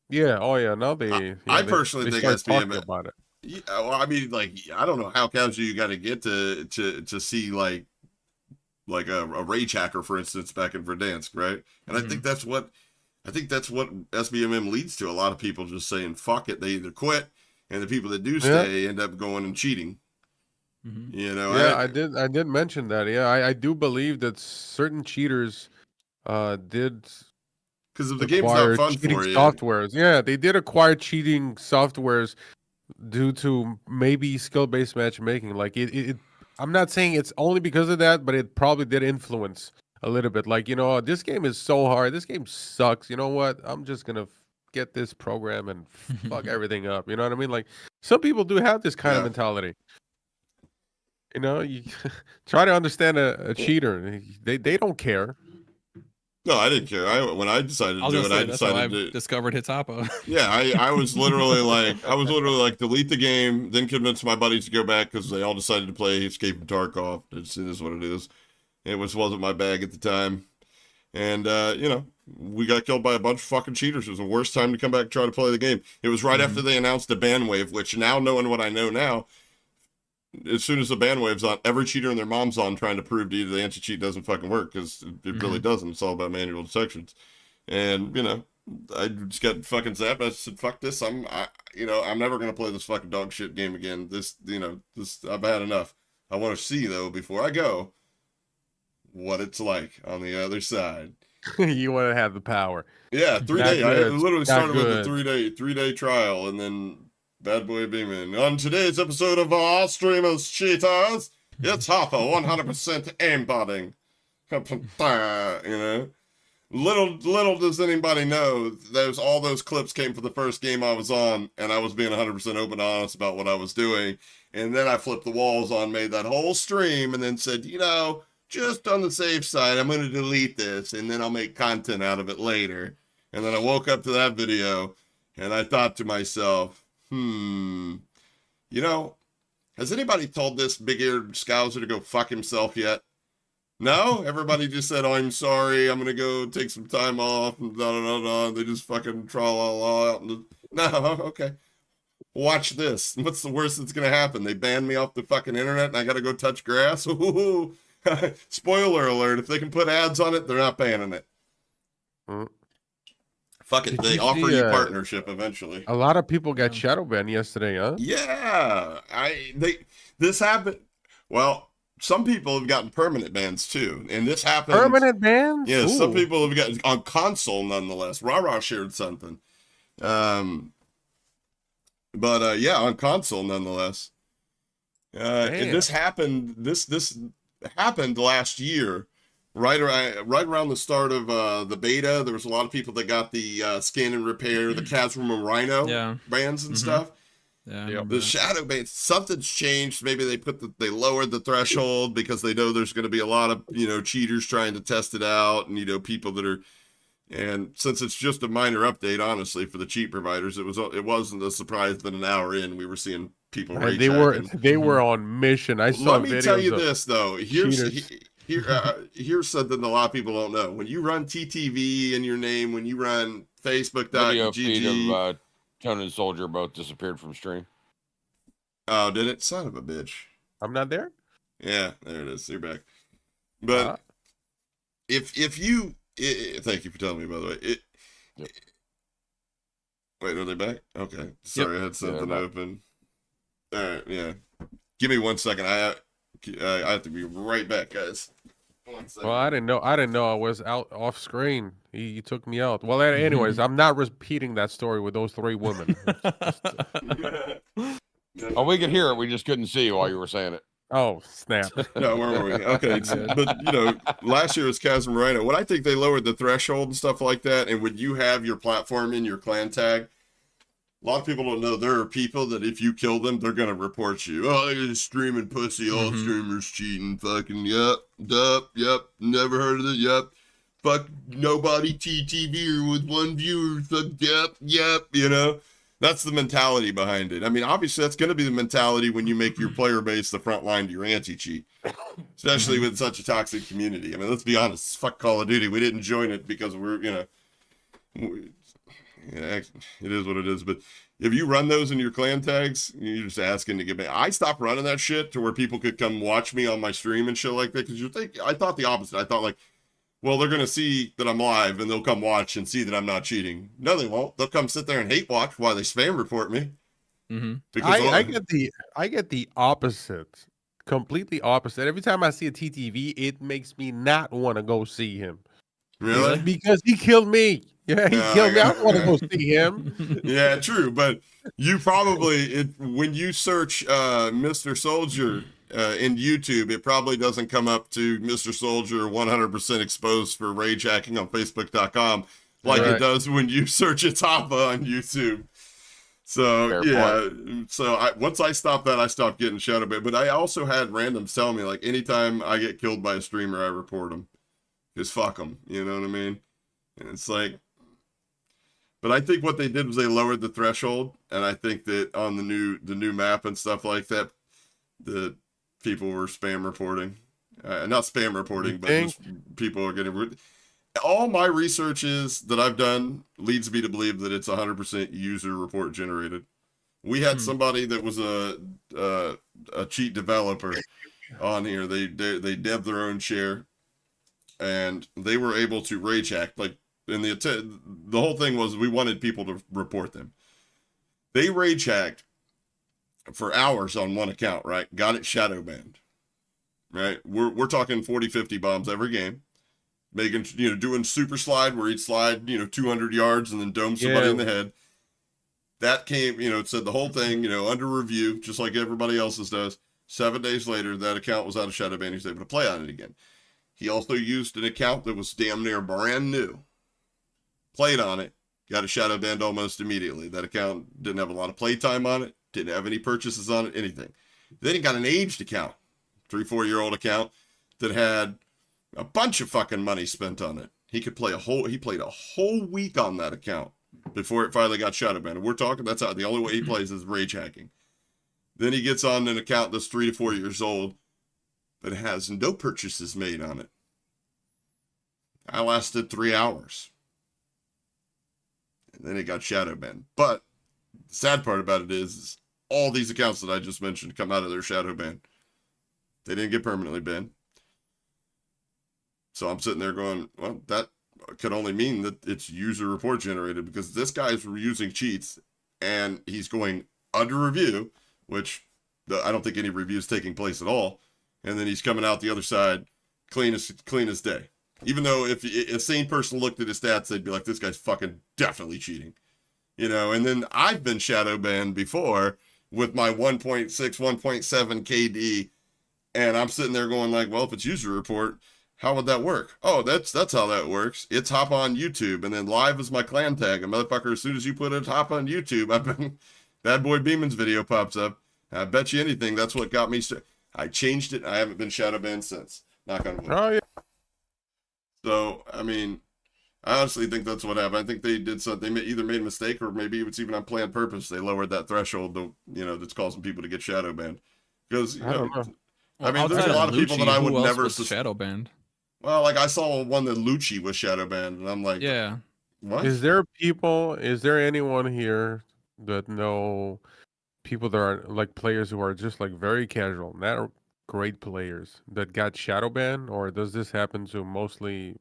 A: Yeah. Oh yeah. Now they.
B: I personally think
A: start talking
B: SBMM
A: about it.
B: Yeah, well, I mean, like, I don't know how casual you got to get to see like a rage hacker, for instance, back in Verdansk, right? And I think that's what SBMM leads to. A lot of people just saying fuck it, they either quit, and the people that do stay end up going and cheating.
A: Yeah, I did mention that. Yeah, I do believe that certain cheaters did
B: because if the game's
A: acquire
B: not fun
A: cheating
B: for you.
A: softwares. Yeah, they did acquire cheating softwares due to maybe skill-based matchmaking. Like it I'm not saying it's only because of that, but it probably did influence a little bit. Like, this game is so hard. This game sucks. You know what? I'm just gonna get this program and fuck everything up. You know what I mean? Like, some people do have this kind of mentality. You try to understand a cheater. They don't care.
B: No, I didn't care. When I decided to do it, I decided to
D: discovered Hapa.
B: Yeah, I was literally like, delete the game, then convince my buddies to go back because they all decided to play Escape from Tarkov. It is what it is. It wasn't my bag at the time, and we got killed by a bunch of fucking cheaters. It was the worst time to come back and try to play the game. It was right after they announced the ban wave, which now, knowing what I know now, as soon as the ban wave's on, every cheater and their mom's on trying to prove to you the anti-cheat doesn't fucking work, because it really doesn't. It's all about manual detections. And, I just got fucking zapped. I said, fuck this. I'm never going to play this fucking dog shit game again. I've had enough. I want to see, though, before I go, what it's like on the other side.
A: You want to have the power.
B: Yeah, 3 day. I literally started with a 3-day trial, and then bad boy beaming. On today's episode of our streamers cheaters, it's Hapa 100% aimbotting. Little does anybody know, all those clips came from the first game I was on, and I was being 100% open and honest about what I was doing. And then I flipped the walls on, made that whole stream, and then said, just on the safe side, I'm going to delete this, and then I'll make content out of it later. And then I woke up to that video, and I thought to myself, has anybody told this big-eared scouser to go fuck himself yet? No? Everybody just said, oh, I'm sorry, I'm going to go take some time off, and da-da-da-da. They just fucking tra-la-la out. No, okay. Watch this. What's the worst that's going to happen? They ban me off the fucking internet, and I got to go touch grass? Ooh. Spoiler alert, if they can put ads on it, they're not banning it. Fuck it, they offer you partnership eventually.
A: A lot of people got shadow banned yesterday, huh?
B: Yeah, this happened. Well, some people have gotten permanent bans too, and this happened.
A: Permanent bans?
B: Yeah,
A: Ooh.
B: Some people have gotten on console nonetheless. Rah shared something, but yeah, on console nonetheless. This happened. This happened last year. Right around the start of the beta, there was a lot of people that got the scan and repair, the Casrum and Rhino bans and stuff.
D: Yeah, I
A: Yep.
D: remember
B: The
D: that.
B: shadow ban, something's changed. Maybe they lowered the threshold because they know there's going to be a lot of, cheaters trying to test it out, and, people that are, and since it's just a minor update, honestly, for the cheat providers, it wasn't a surprise that an hour in we were seeing people
A: Man,
B: rage
A: they were
B: hacking.
A: they were on mission. I saw
B: Let me tell you
A: videos of
B: this though.
A: cheaters.
B: Here's something a lot of people don't know. When you run TTV in your name, when you run
C: Video feed
B: Facebook.gg,
C: of Tone and Soldier both disappeared from stream.
B: oh, did it? Son of a bitch.
A: I'm not there.
B: Yeah, there it is. You're back. But if you, thank you for telling me, by the way.
C: Yep.
B: Wait, are they back? Okay. Sorry, I had something
C: back.
B: open. All right, yeah. Give me 1 second. I have to be right back, guys. 1 second.
A: Well, I didn't know I was out off screen. He took me out. Well, anyways, I'm not repeating that story with those 3 women.
C: Oh, we could hear it. We just couldn't see you while you were saying it.
A: Oh, snap.
B: No, where were we? Okay, but last year was Chasm Rhino. What I think they lowered the threshold and stuff like that, and when you have your platform in your clan tag, a lot of people don't know there are people that if you kill them, they're gonna report you. Oh, they're just streaming pussy, all streamers cheating, fucking yep, never heard of it, yep. Fuck nobody TTV with 1 viewer, fuck yep. That's the mentality behind it. I mean, obviously, that's going to be the mentality when you make your player base the front line to your anti-cheat, especially with such a toxic community. I mean, let's be honest. Fuck Call of Duty. We didn't join it because it is what it is. But if you run those in your clan tags, you're just asking to get back. I stopped running that shit to where people could come watch me on my stream and shit like that. Because I thought the opposite. I thought like, well, they're going to see that I'm live and they'll come watch and see that I'm not cheating. No, they won't. They'll come sit there and hate watch while they spam report me. Because
A: I get the opposite, completely opposite. Every time I see a TTV, it makes me not want to go see him.
B: Really?
A: Because he killed me. Yeah, he killed me. I don't want to go see him.
B: Yeah, true. But you probably, when you search Mr. Soldier in YouTube, it probably doesn't come up to Mr. Soldier 100% exposed for rage hacking on Facebook.com like it does when you search it's Hapa on YouTube. So, fair point. So once I stopped that, I stopped getting shadow banned. But I also had randoms tell me, like, anytime I get killed by a streamer, I report them. Because fuck them. You know what I mean? And it's like, but I think what they did was they lowered the threshold. And I think that on the new map and stuff like that, the people were spam reporting. Not spam reporting, but just people are getting... All my researches that I've done leads me to believe that it's 100% user report generated. We had somebody that was a cheat developer on here. They dev their own share, and they were able to rage hack. Like, in the whole thing was we wanted people to report them. They rage hacked for hours on one account, right? Got it shadow banned, right? We're talking 40, 50 bombs every game. Making, doing super slide where he'd slide, 200 yards and then dome somebody in the head. That came, it said the whole thing, under review, just like everybody else's does. 7 days later, that account was out of shadow ban. He was able to play on it again. He also used an account that was damn near brand new. Played on it, got a shadow banned almost immediately. That account didn't have a lot of playtime on it, didn't have any purchases on it, anything. Then he got an aged account, 3-4-year-old account that had a bunch of fucking money spent on it. He played a whole week on that account before it finally got shadow banned. We're talking, that's how the only way he plays is rage hacking. Then he gets on an account that's 3 to 4 years old, but has no purchases made on it. I lasted 3 hours. And then it got shadow banned. But the sad part about it is all these accounts that I just mentioned come out of their shadow ban. They didn't get permanently banned. So I'm sitting there going, well, that could only mean that it's user report generated because this guy's using cheats and he's going under review, which I don't think any review is taking place at all. And then he's coming out the other side clean as day. Even though if a sane person looked at his stats, they'd be like, this guy's fucking definitely cheating. And then I've been shadow banned before with my 1.6, 1.7 KD. And I'm sitting there going like, well, if it's user report, how would that work? Oh, that's how that works. It's Hapa on YouTube, and then live is my clan tag. And motherfucker, as soon as you put it Hapa on YouTube, Bad Boy Beeman's video pops up. I bet you anything that's what got me. I changed it. I haven't been shadow banned since. Knock on wood.
A: Oh yeah.
B: So I mean, I honestly think that's what happened. I think they did something. They either made a mistake or maybe it's even on planned purpose. They lowered that threshold, that's causing people to get shadow banned. Because
A: I don't know.
B: I mean, there's
D: outside
B: a lot of people that I would
D: who else
B: never
D: was shadow banned.
B: Well, like I saw one that Lucci was shadow banned, and I'm like,
D: Yeah.
B: what?
A: Is there anyone here that know people that are like players who are just like very casual, not great players that got shadow banned, or does this happen to mostly,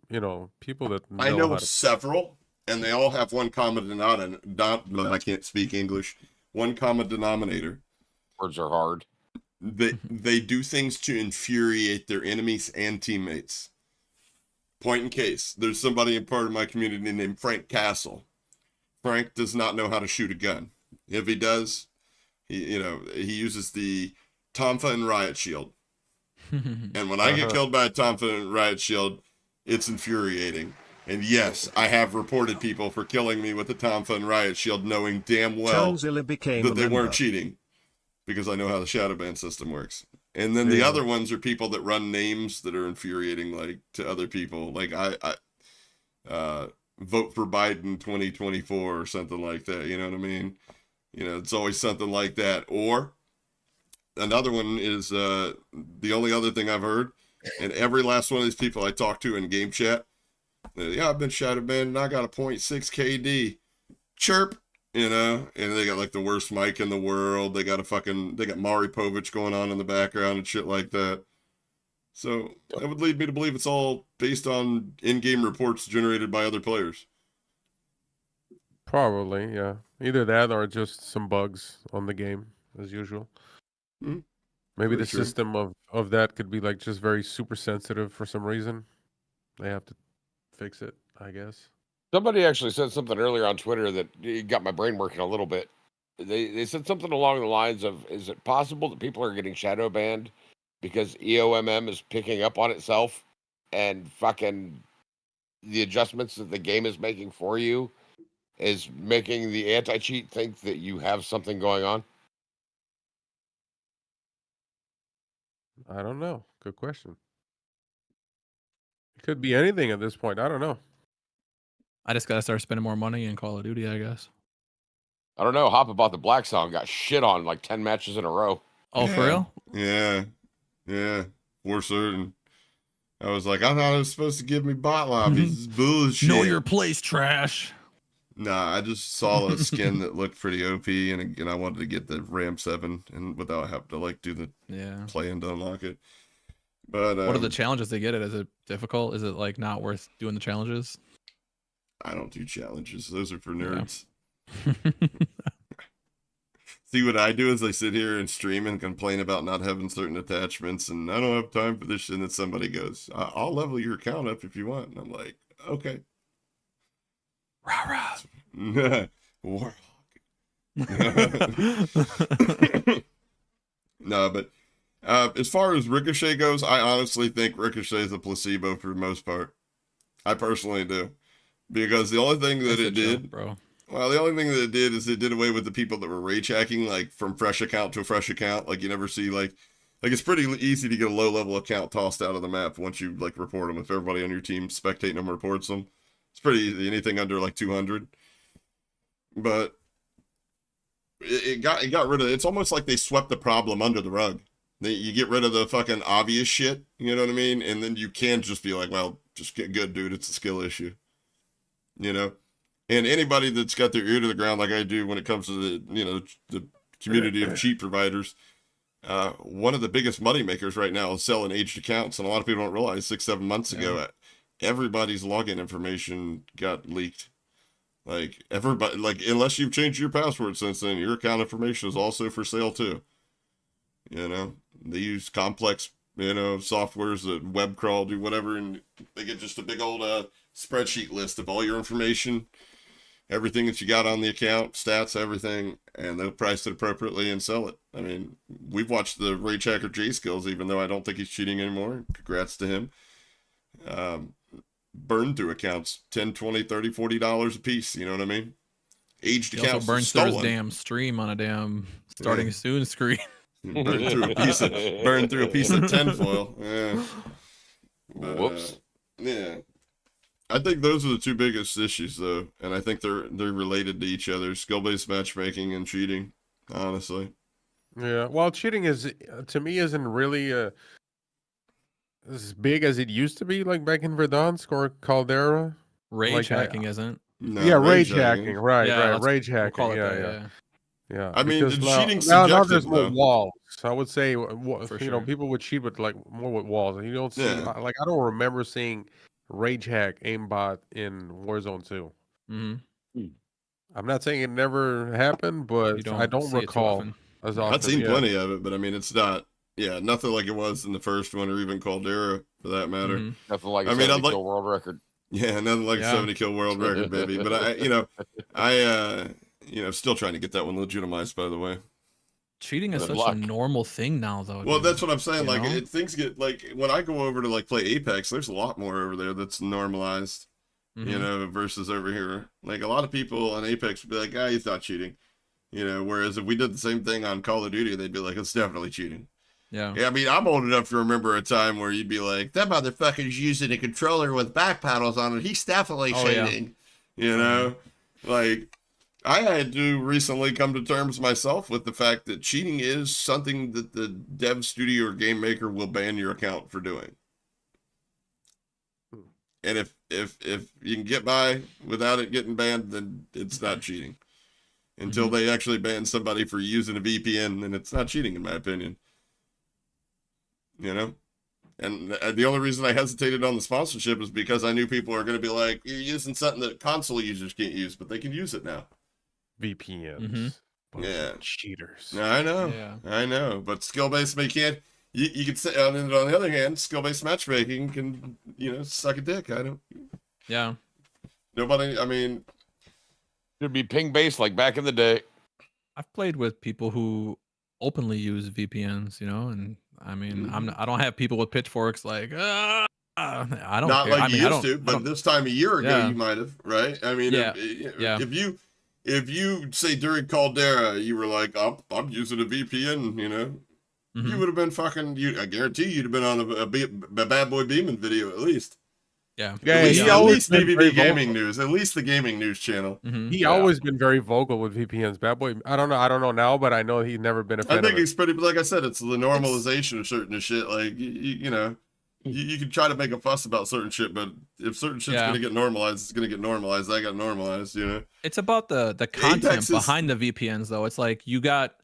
A: people that
B: I know
A: how to
B: several, and they all have one common denominator. I can't speak English. One common denominator.
C: Words are hard.
B: They do things to infuriate their enemies and teammates. Point in case, there's somebody in part of my community named Frank Castle. Frank does not know how to shoot a gun. If he does, he uses the Tonfa and Riot Shield. And when I get killed by a Tonfa and Riot Shield, it's infuriating. And yes, I have reported people for killing me with the Tonfa and Riot Shield, knowing damn well that they weren't cheating, because I know how the shadow ban system works. And then the other ones are people that run names that are infuriating, like, to other people. Like, I vote for Biden 2024 or something like that. You know what I mean? It's always something like that. Or another one is the only other thing I've heard, and every last one of these people I talk to in game chat, I've been shadow banned and I got a 0.6 KD. Chirp. And they got like the worst mic in the world. They got Mari Povich going on in the background and shit like that. So that would lead me to believe it's all based on in-game reports generated by other players.
A: Probably, yeah. Either that or just some bugs on the game, as usual. Maybe the system of that could be like just very super sensitive for some reason. They have to fix it, I guess.
C: Somebody actually said something earlier on Twitter that got my brain working a little bit. They said something along the lines of, is it possible that people are getting shadow banned because EOMM is picking up on itself and fucking the adjustments that the game is making for you is making the anti-cheat think that you have something going on?
A: I don't know. Good question. It could be anything at this point. I don't know.
D: I just gotta start spending more money in Call of Duty, I guess.
C: I don't know. Hapa bought the Black Song, got shit on like 10 matches in a row.
D: Oh, for real?
B: Yeah. For certain. I was like, I thought it was supposed to give me bot lobbies. This is bullshit.
D: Know your place, trash.
B: Nah, I just saw a skin that looked pretty OP, and I wanted to get the Ram 7 and without having to like do the play-in to unlock it. But
D: what are the challenges they get it? Is it difficult? Is it like not worth doing the challenges?
B: I don't do challenges. Those are for nerds. Yeah. See, what I do is I sit here and stream and complain about not having certain attachments, and I don't have time for this shit. And then somebody goes, I'll level your account up if you want. And I'm like, okay.
D: Rah,
B: Warhawk. No, but as far as Ricochet goes, I honestly think Ricochet is a placebo for the most part. I personally do. Because the only thing that it did,
D: bro.
B: Well, the only thing that it did is it did away with the people that were rage hacking, like from fresh account to a fresh account. Like you never see like it's pretty easy to get a low level account tossed out of the map once you like report them. If everybody on your team spectating them reports them, it's pretty easy. Anything under like 200. But it got rid of. It's almost like they swept the problem under the rug. You get rid of the fucking obvious shit. You know what I mean? And then you can just be like, well, just get good, dude. It's a skill issue. You know. And anybody that's got their ear to the ground like I do when it comes to the community of cheat providers, one of the biggest money makers right now is selling aged accounts. And a lot of people don't realize 6-7 months ago, everybody's login information got leaked. Like everybody, like unless you've changed your password since then, your account information is also for sale too. You know, they use complex, softwares that web crawl, do whatever, and they get just a big old spreadsheet list of all your information. Everything that you got on the account, stats, everything, and they'll price it appropriately and sell it. I mean, we've watched the Rage Hacker J Skills, even though I don't think he's cheating anymore. Congrats to him. Burn through accounts, $10, $20, $30, $40 a piece. You know what I mean? aged
D: He also
B: accounts were
D: burns through his
B: stolen.
D: damn stream on a damn starting soon screen.
B: Burned through a piece of tinfoil. Yeah. But,
C: Whoops.
B: yeah. I think those are the two biggest issues, though, and I think they're related to each other: skill-based matchmaking and cheating. Honestly.
A: Yeah. Well, cheating is to me isn't really as big as it used to be, like back in Verdansk or Caldera.
D: Rage
A: Like,
D: hacking isn't.
B: No,
A: yeah, rage hacking. Right,
D: Yeah,
A: right.
D: let's-
A: Rage
D: We'll
A: hacking.
D: call it
A: yeah,
D: that.
A: yeah.
D: Yeah.
A: Yeah,
B: I mean,
A: because
B: the
A: now,
B: cheating's
A: now
B: subjective,
A: there's more
B: though.
A: walls. I would say,
D: For
A: you know,
D: sure.
A: people would cheat with like more with walls. You don't see
B: Yeah.
A: like I don't remember seeing rage hack aimbot in Warzone 2.
D: Mm-hmm.
A: I'm not saying it never happened, but I don't
D: see it too
A: recall
D: often.
A: as often.
B: I've seen
A: yeah.
B: plenty of it, but I mean, it's not. Yeah, nothing like it was in the first one, or even Caldera, for that matter.
D: Mhm.
C: Nothing like a
B: I mean,
C: 70
B: I'd
C: kill world record.
B: Yeah, nothing like
D: Yeah.
B: a 70 kill world record, baby. But still trying to get that one legitimized, by the way.
D: Cheating is
C: Good
D: such
C: luck.
D: a normal thing now, though.
B: Well,
D: dude.
B: that's what I'm saying.
D: You
B: Like,
D: know?
B: things get like when I go over to like play Apex, there's a lot more over there that's normalized, you
D: Mhm.
B: know, versus over here. Like a lot of people on Apex would be like, "Ah, he's not cheating," you know. Whereas if we did the same thing on Call of Duty, they'd be like, "It's definitely cheating."
D: Yeah.
B: Yeah, I mean, I'm old enough to remember a time where you'd be like, "That motherfucker's using a controller with back paddles on it. He's definitely
D: Oh, yeah.
B: cheating." You know, like. I had to recently come to terms myself with the fact that cheating is something that the dev studio or game maker will ban your account for doing. And if you can get by without it getting banned, then it's not cheating. Until they actually ban somebody for using a VPN, then it's not cheating, in my opinion. You know? And the only reason I hesitated on the sponsorship is because I knew people are going to be like, "You're using something that console users can't use," but they can use it now.
A: VPNs. Bunch of
B: Yeah.
A: cheaters.
B: I know.
D: Yeah.
B: I know. But skill-based you could say, on the other hand, skill-based matchmaking can, you know, suck a dick.
D: Yeah.
B: Nobody, I mean.
C: Should be ping based like back in the day.
D: I've played with people who openly use VPNs, you know, and I mean, I don't have people with pitchforks like, I don't
B: Not
D: care.
B: like
D: I mean,
B: you
D: I
B: used
D: don't,
B: to, but this time a year ago,
D: Yeah.
B: you might have, right? I mean,
D: Yeah.
B: if you say during Caldera, you were like, I'm using a VPN, you know,
D: Mhm.
B: you would have been I guarantee you'd have been on a Bad Boy Beeman video at least.
D: Yeah.
A: Yeah,
B: At least,
A: he
B: at
A: always
B: least
A: been
B: maybe
A: very
B: the gaming
A: vocal.
B: news, at least the gaming news channel.
D: Mhm.
A: He
C: Yeah.
A: always been very vocal with VPNs. Bad Boy. I don't know now, but I know he's never been a fan
B: I think
A: of it.
B: it's pretty, like I said, it's the normalization of certain shit. Like, you know, you can try to make a fuss about certain shit, but if certain shit's
D: Yeah.
B: going to get normalized, it's going to get normalized. That got normalized, you know?
D: It's about the content
B: Apex is-
D: behind the VPNs, though. It's like you got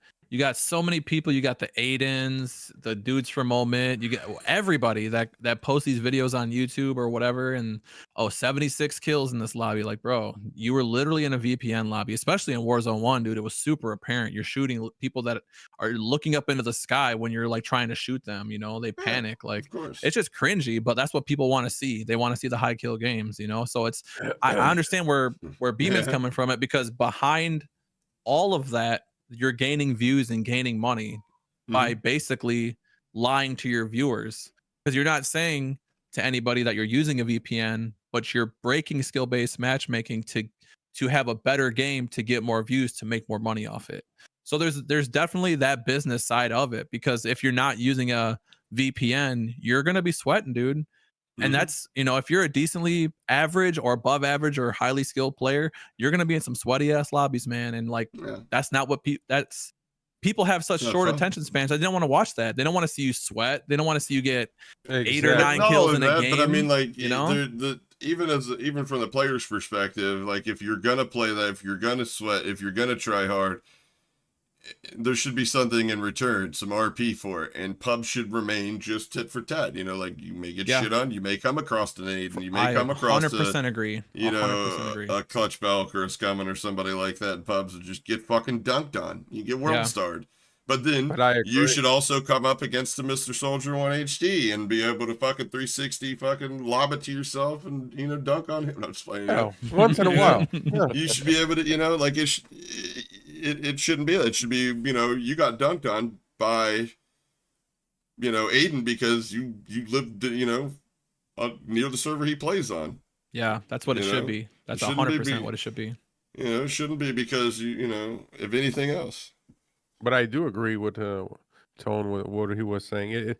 D: so many people. You got the Aidens, the dudes from Moment. You get everybody that posts these videos on YouTube or whatever. And 76 kills in this lobby. Like, bro, you were literally in a VPN lobby, especially in Warzone 1, dude. It was super apparent. You're shooting people that are looking up into the sky when you're like trying to shoot them. You know, they panic. Like,
B: Of course.
D: it's just cringy, but that's what people want to see. They want to see the high kill games, you know. So it's I understand where Beeman's coming from it, because behind all of that, you're gaining views and gaining money by basically lying to your viewers, because you're not saying to anybody that you're using a VPN, but you're breaking skill-based matchmaking to have a better game, to get more views, to make more money off it. So there's definitely that business side of it, because if you're not using a VPN, you're going to be sweating, dude. And that's, you know, if you're a decently average or above average or highly skilled player, you're going to be in some sweaty ass lobbies, man. And like, that's not what people have such short attention spans. They don't want to watch that. They don't want to see you sweat. They don't want to see you get 8 or 9 kills in a game.
B: But I mean, like,
D: you know,
B: even from the player's perspective, like, if you're gonna play that, if you're gonna sweat, if you're gonna try hard, there should be something in return, some RP for it, and pubs should remain just tit for tat. You know, like, you may get shit on, you may come across an aid, and you may come across
D: 100% agree.
B: You know,
D: 100% agree.
B: a clutch Belk or a Scummin or somebody like that in pubs and just get fucking dunked on. You get world starred. But then you should also come up against the Mr. Soldier 1 HD and be able to fucking 360 fucking lob it to yourself and, you know, dunk on him. I'm just playing.
A: Once in a while.
B: You should be able to, you know, like, it shouldn't be that. It should be, you know, you got dunked on by, you know, Aiden because you lived, you know, near the server he plays on.
D: Yeah, that's what it should be. That's 100% what it should be.
B: You know, it shouldn't be because you know, if anything else.
A: But I do agree with Tone with what he was saying.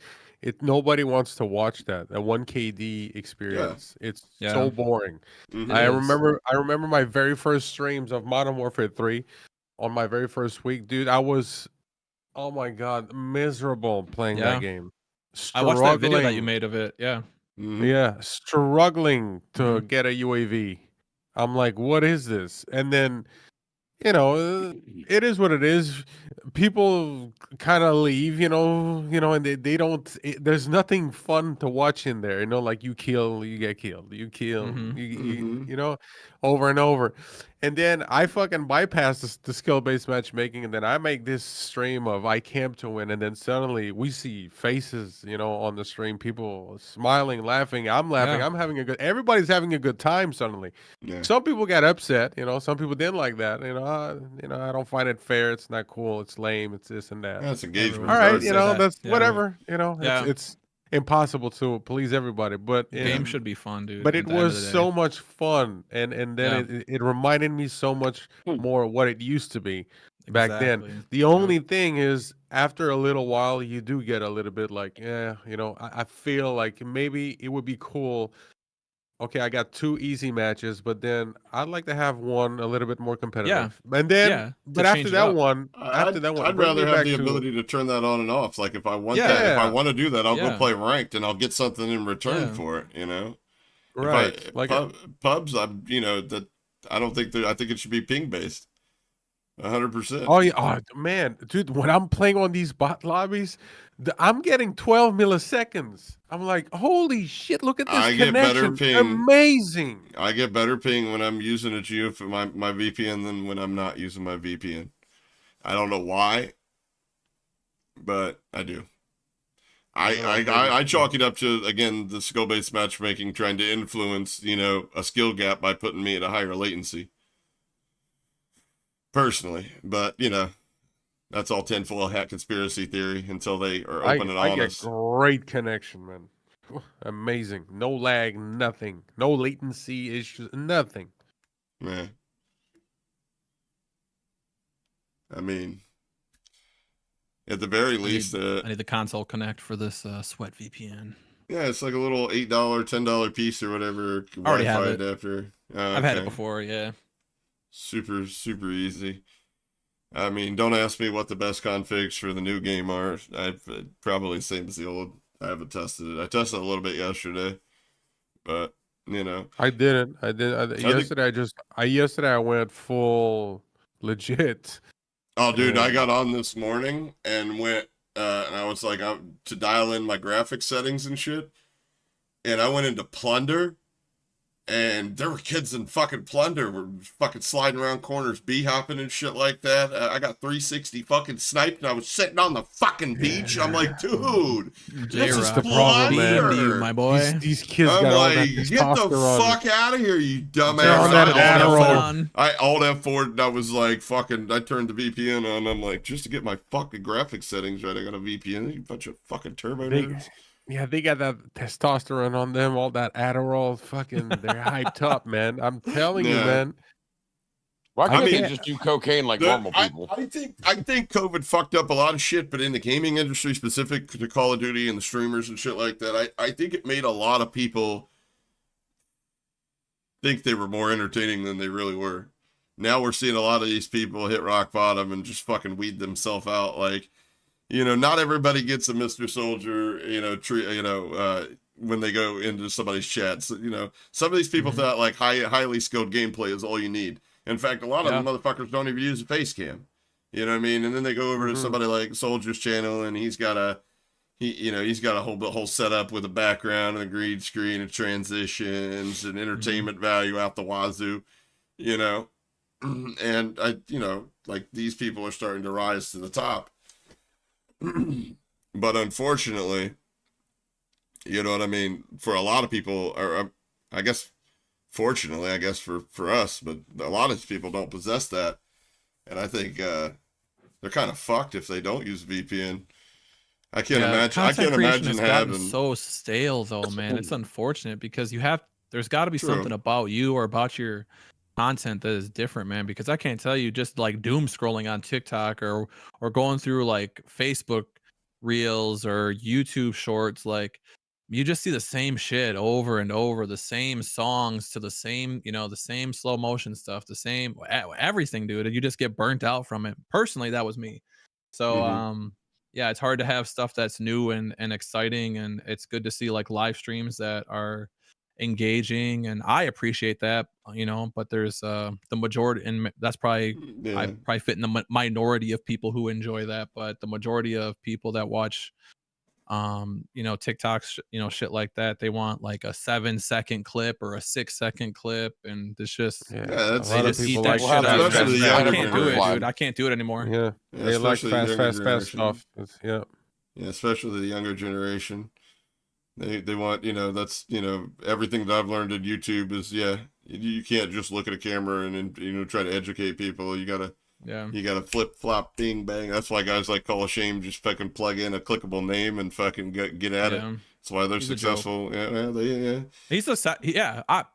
A: Nobody wants to watch that 1KD
B: Yeah.
A: experience. It's
D: Yeah.
A: so boring.
B: Mhm.
D: It is.
A: I remember my very first streams of Modern Warfare 3 on my very first week, dude. I was, oh my god, miserable playing
D: Yeah.
A: that game.
D: I watched that video that you
A: Struggling.
D: made of it. Yeah.
B: Mhm.
A: Yeah, struggling to
D: Mhm.
A: get a UAV. I'm like, what is this? And then, you know, it is what it is. People kind of leave, and they don't. There's nothing fun to watch in there. Like you kill, you get killed, you kill,
D: Mhm.
B: Mhm.
A: over and over. And then I fucking bypass the skill-based matchmaking, and then I make this stream of I camp to win, and then suddenly we see faces, on the stream, people smiling, laughing. I'm laughing.
D: Yeah.
A: I'm having everybody's having a good time suddenly.
B: Yeah.
A: Some people got upset, some people didn't like that. I don't find it fair. It's not cool. It's lame. It's this and that.
B: That's engagement.
A: All
D: Everyone's
A: right,
D: gonna say that.
A: that's
D: Yeah.
A: whatever.
D: Yeah.
A: It's impossible to please everybody, but
D: Game should be fun, dude.
A: but
D: at
A: it
D: the end of
A: was
D: the day.
A: so much fun, and then
D: Yeah.
A: it reminded me so much more of what it used to be back then.
D: Exactly.
A: The only thing is, after a little while, you do get a little bit like, I feel like maybe it would be cool. Okay, I got 2 easy matches, but then I'd like to have one a little bit more competitive. And then,
D: Yeah, to
A: but
D: change it up.
B: I'd
A: bring me
B: rather have
A: back
B: the
A: to
B: ability to turn that on and off. Like if I want
D: Yeah.
B: that, if I want to do that, I'll go
D: Yeah.
B: play ranked and I'll get something in return
D: Yeah.
B: for it. You know,
A: right,
B: If
A: like
B: pubs, that I don't think I think it should be ping based. 100%.
A: oh yeah, oh man, dude, when I'm playing on these bot lobbies, I'm getting 12 milliseconds. I'm like, holy shit, look at this
B: I get better
A: connection.
B: ping.
A: Amazing.
B: I get better ping when I'm using a geo for my VPN than when I'm not using my VPN. I don't know why, but I do. I chalk it up to, again, the skill-based matchmaking trying to influence, a skill gap by putting me at a higher latency. Personally, but that's all tinfoil hat conspiracy theory until they are open and
A: I get
B: honest.
A: great connection, man. Amazing. No lag, nothing. No latency issues, nothing.
B: Yeah. I mean, at the very least,
D: I need the console connect for this Sweat VPN.
B: yeah, it's like a little $8, $10 piece or whatever.
D: I already have
B: Wi-Fi
D: it.
B: adapter. Oh,
D: I've had it
B: okay.
D: before, yeah.
B: Super, super easy. I mean, don't ask me what the best configs for the new game are. I've probably same as the old. I haven't tested it. I tested it a little bit yesterday, but
A: I didn't. Yesterday I went full legit.
B: Oh, dude, I got on this morning and went, and I was like, to dial in my graphics settings and shit, and I went into Plunder. And there were kids in fucking Plunder were fucking sliding around corners, bee-hopping and shit like that. I got 360 fucking sniped, and I was sitting on the fucking beach. I'm like, dude, this is
A: the problem, man.
B: Plunder.
D: To you, my boy.
A: These kids
B: I'm
A: got all
B: like,
A: that
B: get the
A: testosterone.
B: fuck out of here, you dumbass.
A: They're on that Adderall.
B: I alt F4, and I was like, fucking, I turned the VPN on. I'm like, just to get my fucking graphics settings right, I got a VPN. You bunch of fucking turbo nerds.
A: Yeah, they got that testosterone on them, all that Adderall. Fucking, they're hyped up, man. I'm telling you, man.
C: Why can't they
A: can't-
C: just do cocaine like normal people?
B: I think COVID fucked up a lot of shit, but in the gaming industry, specific to Call of Duty and the streamers and shit like that, I think it made a lot of people think they were more entertaining than they really were. Now we're seeing a lot of these people hit rock bottom and just fucking weed themselves out. Like, not everybody gets a Mr. Soldier, when they go into somebody's chats. Some of these people thought like highly skilled gameplay is all you need. In fact, a lot of them motherfuckers don't even use a face cam. You know what I mean? And then they go over to somebody like Soldier's channel, and he's got a whole setup with a background and a green screen and transitions and entertainment value out the wazoo. And like these people are starting to rise to the top. But unfortunately, you know what I mean, for a lot of people, or I guess fortunately, I guess for us, but a lot of people don't possess that, and I think they're kind of fucked if they don't use VPN. I can't imagine having
D: so stale though, man. It's unfortunate because there's got to be
B: True.
D: something about you or about your content that is different, man, because I can't tell you, just like doom scrolling on TikTok or going through like Facebook reels or YouTube shorts, like you just see the same shit over and over, the same songs to the same, the same slow motion stuff, the same everything, dude. And you just get burnt out from it. Personally, that was me. So yeah, it's hard to have stuff that's new and exciting, and it's good to see like live streams that are engaging, and I appreciate that, but there's the majority, and that's probably I probably fit in the minority of people who enjoy that, but the majority of people that watch TikToks, shit like that, they want like a 7-second clip or a 6-second clip, and it's just
B: that's
A: a lot of people like
D: shit
B: that.
D: up.
B: Especially the
D: I
B: younger
D: can't do it,
B: generation.
D: dude. I can't do it anymore.
A: Yeah, they like
B: especially the younger
A: fast
B: generation.
A: stuff. Yeah.
B: Yeah, especially the younger generation. They want, that's, everything that I've learned in YouTube is, you can't just look at a camera and try to educate people. You gotta flip flop bing bang. That's why guys like Call of Shame just fucking plug in a clickable name and fucking get at it. That's why they're successful.
D: He's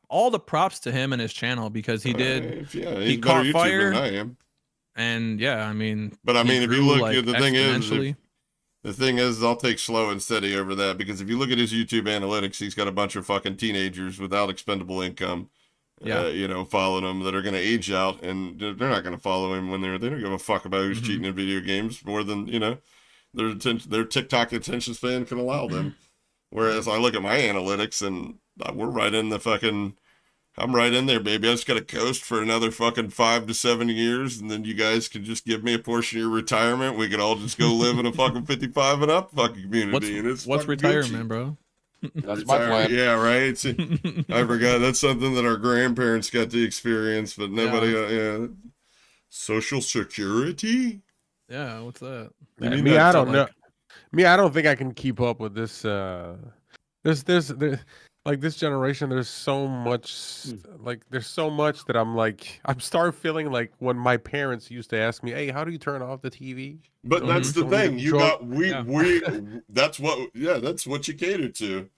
D: all the props to him and his channel, because he did.
B: He's
D: caught
B: better YouTuber
D: fire
B: than I am.
D: And
B: if you look, the thing is, I'll take slow and steady over that, because if you look at his YouTube analytics, he's got a bunch of fucking teenagers without expendable income, following him that are going to age out, and they're not going to follow him when they don't give a fuck about who's cheating in video games more than, their TikTok attention span can allow them. Whereas I look at my analytics and we're right in the fucking, I'm right in there, baby. I just got to coast for another fucking 5 to 7 years, and then you guys can just give me a portion of your retirement. We could all just go live in a fucking 55 and up fucking community.
D: What's retirement, bro?
C: That's my plan.
B: Yeah, right. I forgot. That's something that our grandparents got to experience, but nobody. Social Security.
D: Yeah, what's that?
A: I don't know. I don't think I can keep up with this. There's like this generation. There's so much. There's so much that I'm start feeling like when my parents used to ask me, "Hey, how do you turn off the TV?"
B: But that's the thing. You got we. That's what you cater to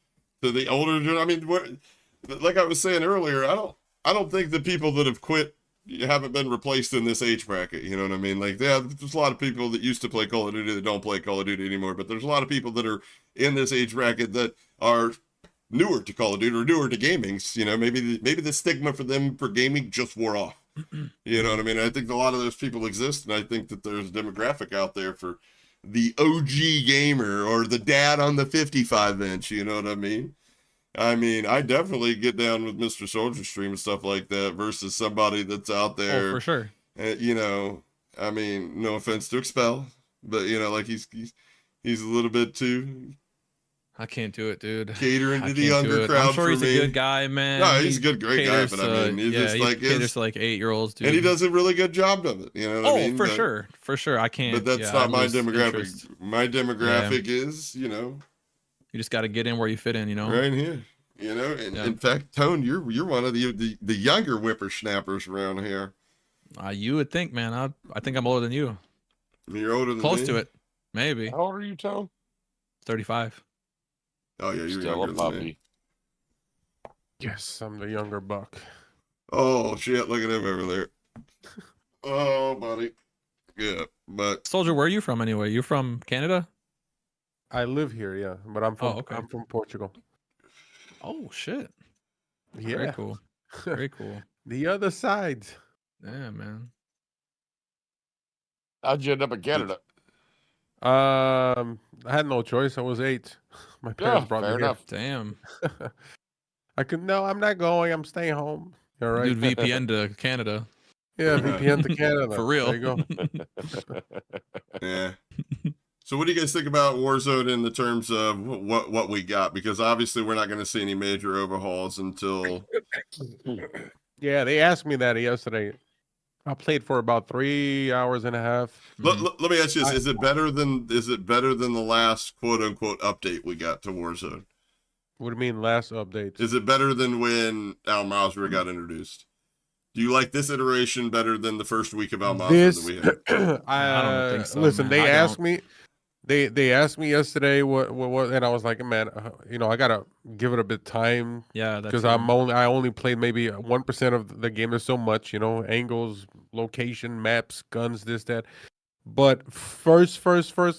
B: the older. I mean, like I was saying earlier, I don't think the people that have quit haven't been replaced in this age bracket. You know what I mean? Like, there's a lot of people that used to play Call of Duty that don't play Call of Duty anymore. But there's a lot of people that are in this age bracket that are newer to Call of Duty or newer to gaming. Maybe the stigma for them for gaming just wore off. You know what I mean? I think a lot of those people exist, and I think that there's a demographic out there for the OG gamer or the dad on the 55-inch. You know what I mean? I definitely get down with Mr. Soldier Stream and stuff like that versus somebody that's out there.
D: Oh, for sure.
B: No offense to Expel, but he's a little bit too.
D: I can't do it, dude.
B: Catering to the younger crowd.
D: I'm sure he's a good guy, man.
B: No, he's a great guy, but he's just
D: he caters to like 8-year-olds, dude.
B: And he does a really good job of it. You know what I mean?
D: For sure. I can't.
B: But that's not my demographic. Interest. My demographic is,
D: You just got to get in where you fit in,
B: Right here. In fact, Tone, you're one of the younger whippersnappers around here.
D: You would think, man. I think I'm older than you.
B: You're older than
D: Close
B: me?
D: to it, maybe.
C: How old are you, Tone?
D: 35.
B: Oh yeah, you're
C: still
B: younger
C: a
B: than
C: puppy.
B: me.
A: Yes, I'm the younger buck.
B: Oh shit! Look at him over there. Oh, buddy. Yeah, but
D: Soldier, where are you from anyway? You from Canada?
A: I live here, yeah, but I'm from
D: okay.
A: I'm from Portugal.
D: Oh shit!
A: Yeah,
D: very cool. Very cool.
A: The other side.
D: Yeah, man.
C: How'd you end up in Canada?
A: I had no choice. I was 8. My parents brought me
C: enough.
D: Damn.
A: here. No, I'm not going. I'm staying home. All right.
D: Dude, VPN to Canada.
A: Yeah, VPN to Canada.
D: For real.
A: There you go.
B: yeah. So what do you guys think about Warzone in the terms of what we got? Because obviously we're not going to see any major overhauls until.
A: Yeah, they asked me that yesterday. I played for about 3 hours and a half.
B: Let me ask you this: Is it better than the last quote unquote update we got to Warzone?
A: What do you mean last update?
B: Is it better than when Al Mauser got introduced? Do you like this iteration better than the first week of Al Mauser that we had?
A: I
D: don't think so.
A: Listen,
D: man.
A: they asked me. they asked me yesterday what, and I was like, man, I gotta give it a bit time
D: Yeah,
A: because
D: that's
A: I only played maybe 1% of the game. There's so much, angles, location, maps, guns, this, that. But first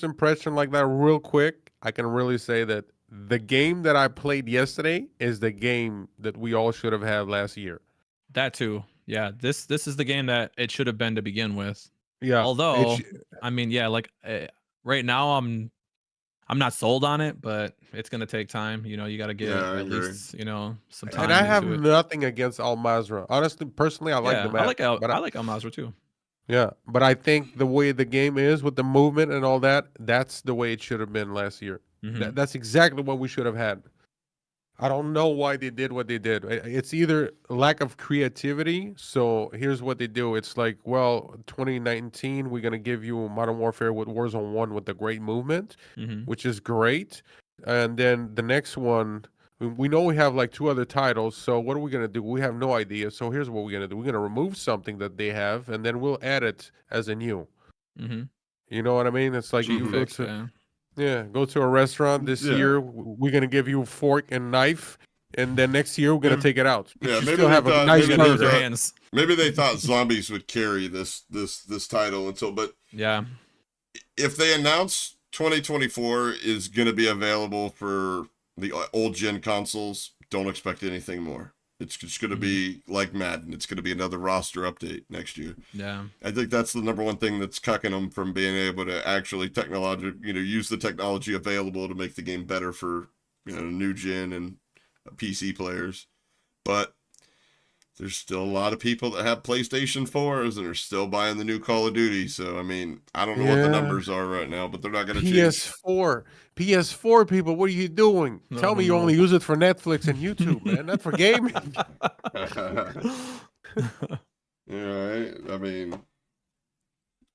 A: impression like that, real quick, I can really say that the game that I played yesterday is the game that we all should have had last year.
D: that too. Yeah, this is the game that it should have been to begin with.
A: Yeah,
D: Although, I mean, yeah, like right now I'm not sold on it, but it's gonna take time. You got to get
B: I
D: at
B: agree.
D: least some time
A: and I have
D: into it.
A: nothing against Al Mazrah. Honestly, personally, I like
D: Yeah,
A: the map.
D: I like Al Mazrah too.
A: Yeah, but I think the way the game is with the movement and all that, that's the way it should have been last year.
D: Mhm.
A: That's exactly what we should have had. I don't know why they did what they did. It's either lack of creativity. So here's what they do. It's like, well, 2019, we're gonna give you Modern Warfare with Warzone 1 with the great movement,
D: Mhm.
A: which is great. And then the next one, we know we have like 2 other titles. So what are we gonna do? We have no idea. So here's what we're gonna do. We're gonna remove something that they have, and then we'll add it as a new.
D: Mhm.
A: You know what I mean? It's like
B: Mhm.
A: you go
D: Fix,
A: to
D: yeah.
A: go to a restaurant this
B: Yeah.
A: year. We're gonna give you a fork and knife, and then next year we're gonna take it out. But
B: Yeah,
A: you
B: maybe
A: still
B: they
A: have a
B: thought-
A: nice
B: maybe
D: You
B: they
D: gotta use
A: burger.
D: your
B: thought-
D: hands.
B: Maybe they thought zombies would carry this title until, but
D: Yeah.
B: if they announce 2024 is going to be available for the old gen consoles, don't expect anything more. It's just going to be like Madden. It's going to be another roster update next year.
D: Yeah.
B: I think that's the number one thing that's cucking them from being able to actually use the technology available to make the game better for new gen and PC players. But there's still a lot of people that have PlayStation 4s and are still buying the new Call of Duty. So, I mean, I don't know what the
A: Yeah.
B: numbers are right now, but they're not going to change.
A: PS4 people, what are you doing?
D: No,
A: Tell
D: no,
A: me you
D: no.
A: only use it for Netflix and YouTube, man, not for gaming.
B: Right? I mean,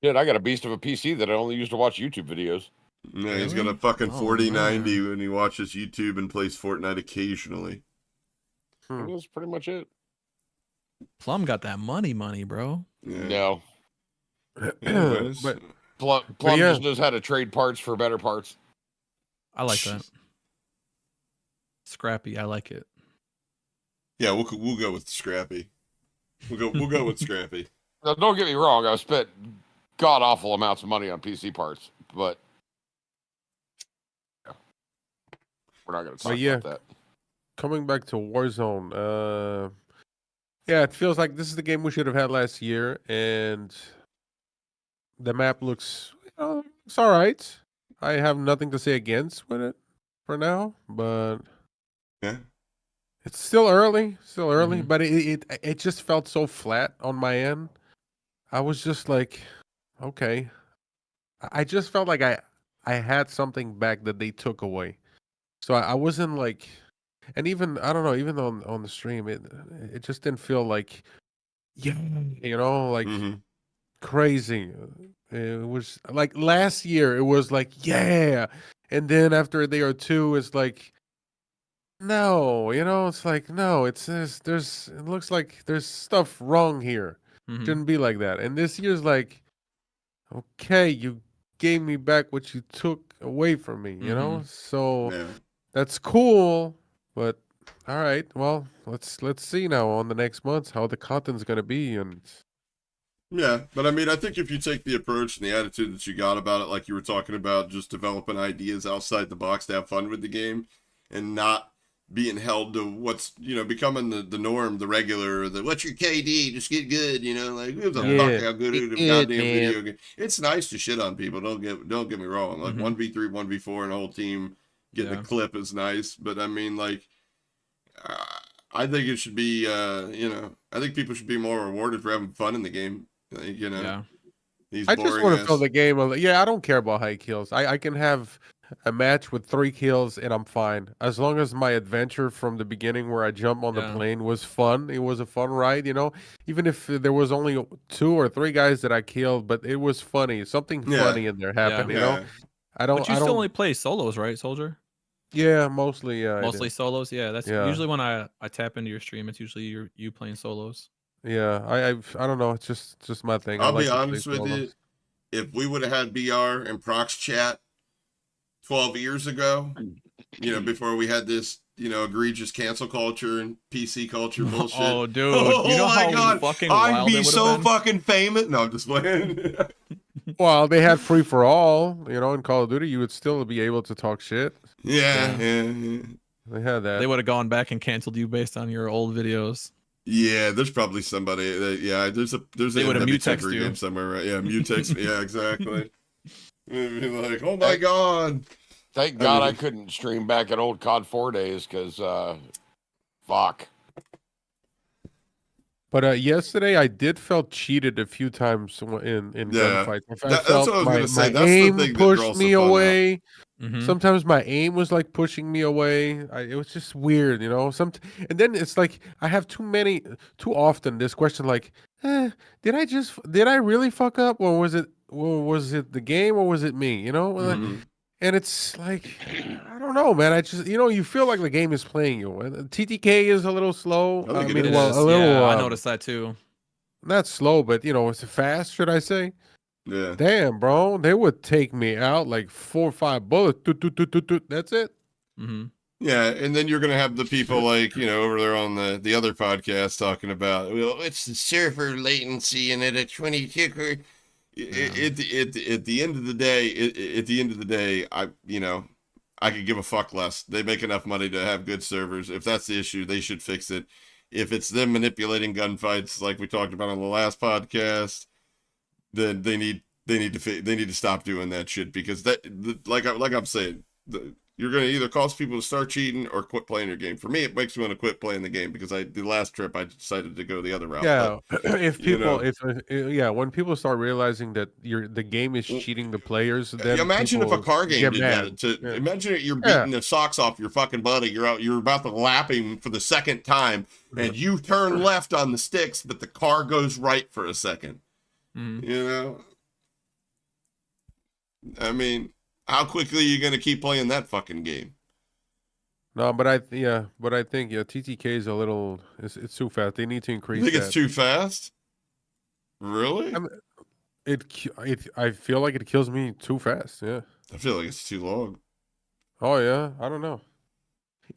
C: Dude, I got a beast of a PC that I only use to watch YouTube videos.
B: yeah, he's got a
D: Really?
B: fucking
D: Oh,
B: 4090 when he watches YouTube and plays Fortnite occasionally.
C: That's pretty much it.
D: Plum got that money, bro.
B: Yeah.
C: No.
B: Anyways,
A: But
C: Plum
A: yeah.
C: just knows how to trade parts for better parts.
D: I like that. Scrappy, I like it.
B: yeah, we'll go with Scrappy. We'll go with Scrappy.
C: Now, don't get me wrong. I've spent god awful amounts of money on PC parts, but we're not going to talk
A: But yeah.
C: about that.
A: coming back to Warzone, yeah, it feels like this is the game we should have had last year, and the map looks, it's all right. I have nothing to say against with it for now, but
B: Yeah.
A: it's still early,
D: Mhm.
A: but it just felt so flat on my end. I was just like, okay. I just felt like I had something back that they took away. So I wasn't like, and even I don't know, even on the stream, it just didn't feel like, yeah, like
B: Mhm.
A: crazy. It was like last year. It was like, yeah, and then after a day or two, it's like, no, it's like, no, there's it looks like there's stuff wrong here.
D: Mhm.
A: Shouldn't be like that. And this year's like, okay, you gave me back what you took away from me, So
B: Yeah.
A: that's cool, but all right. Well, let's see now on the next months how the content's gonna be, and
B: Yeah, but I mean, I think if you take the approach and the attitude that you got about it, like you were talking about, just developing ideas outside the box to have fun with the game, and not being held to what's becoming the norm, the regular, what's your KD, just get good, like who the
A: Yeah.
B: fuck how good is a
A: Get
B: goddamn
A: man.
B: video game? It's nice to shit on people. Don't get me wrong. Like
D: Mhm.
B: 1v3, 1v4, and a whole team getting
D: Yeah.
B: a clip is nice, but I mean, like, I think it should be, I think people should be more rewarded for having fun in the game.
D: Yeah.
B: These
A: I just
B: boring
A: want to
B: ass-
A: fill the game. Yeah, I don't care about high kills. I can have a match with 3 kills and I'm fine, as long as my adventure from the beginning where I jump on the
D: Yeah.
A: plane was fun. It was a fun ride, even if there was only 2 or 3 guys that I killed, but it was funny. Something
B: Yeah.
A: funny in there happened.
B: Yeah.
A: I don't.
D: But you
A: I
D: still
A: don't.
D: only play solos, right, Soldier?
A: Yeah, mostly. Yeah, I do.
D: Mostly solos. Yeah, that's
A: Yeah.
D: usually when I tap into your stream. It's usually you playing solos.
A: Yeah, I don't know. It's just my thing. I
B: I'll
A: like
B: be
A: to play
B: honest with you.
A: solos.
B: If we would have had BR and Prox chat, 12 years ago, before we had this, egregious cancel culture and PC culture bullshit.
D: Oh, dude.
B: Oh,
D: you know
B: my
D: how
B: God.
D: fucking
B: I'd
D: wild
B: be
D: it would
B: so
D: have been?
B: fucking famous. No, I'm just playing.
A: Well, they had free for all, in Call of Duty, you would still be able to talk shit.
B: Yeah.
A: They had that.
D: They would have gone back and canceled you based on your old videos.
B: Yeah, there's probably somebody that, there's
D: They
B: a
D: would have
B: heavy
D: mutex
B: temper
D: you.
B: game somewhere, right? Yeah, mutex. Yeah, exactly. It'd be like, oh my God.
C: Thank God I couldn't stream back at old COD 4 days because, fuck.
A: But yesterday I did felt cheated a few times in gunfights.
B: That's what I was gonna say. That's the
A: aim
B: thing that
A: pushed
B: draws
A: me
B: the fun out.
A: away.
D: Mhm.
A: Sometimes my aim was like pushing me away. It was just weird, and then it's like I have too often this question like, did I really fuck up, or was it the game, or was it me?
B: Mhm.
A: And it's like, I don't know, man. I just, you feel like the game is playing you. And TTK is a little slow.
B: I think it
D: It
B: is.
D: is.
A: a little.
D: Yeah, I noticed that too.
A: Not slow, but it's fast. Should I say?
B: Yeah.
A: Damn, bro, they would take me out like 4 or 5 bullets. Toot, toot, toot, toot, toot. That's it.
D: Mm-hmm.
B: Yeah, and then you're gonna have the people like over there on the other podcast talking about, well, it's the server latency and at a 22. At the end of the day, I could give a fuck less. They make enough money to have good servers. If that's the issue, they should fix it. If it's them manipulating gunfights, like we talked about on the last podcast, then they need to stop doing that shit, because like I'm saying, you're gonna either cause people to start cheating or quit playing your game. For me, it makes me want to quit playing the game, because the last trip I decided to go the other route.
A: Yeah,
B: But,
A: when people start realizing that the game is cheating the players, then
B: imagine if a car game did
A: mad.
B: that. Imagine you're beating the socks off your fucking buddy. You're about to lap him for the second time, and you turn left on the sticks, but the car goes right for a second.
D: Mm-hmm.
B: I mean, how quickly are you going to keep playing that fucking game?
A: No, but I think TTK is a little. It's too fast. They need to increase.
B: You think it's too fast? Really?
A: I mean, I feel like it kills me too fast. Yeah.
B: I feel like it's too long.
A: Oh yeah, I don't know.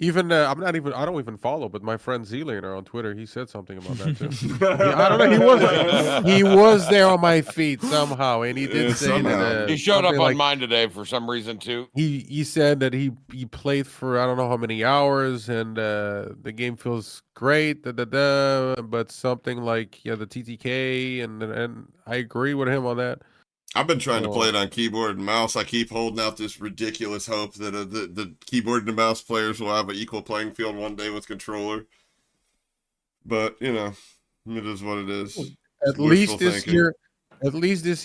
A: Even I don't even follow, but my friend Z-Laner on Twitter, he said something about that too. I don't know. He was there on my feed somehow, and he did say that
C: he showed up on
A: like,
C: mine today for some reason too.
A: He said that he played for I don't know how many hours, and the game feels great, but something like the TTK, and I agree with him on that.
B: I've been trying to play it on keyboard and mouse. I keep holding out this ridiculous hope that the keyboard and mouse players will have an equal playing field one day with controller. But, it is what it is.
A: At least this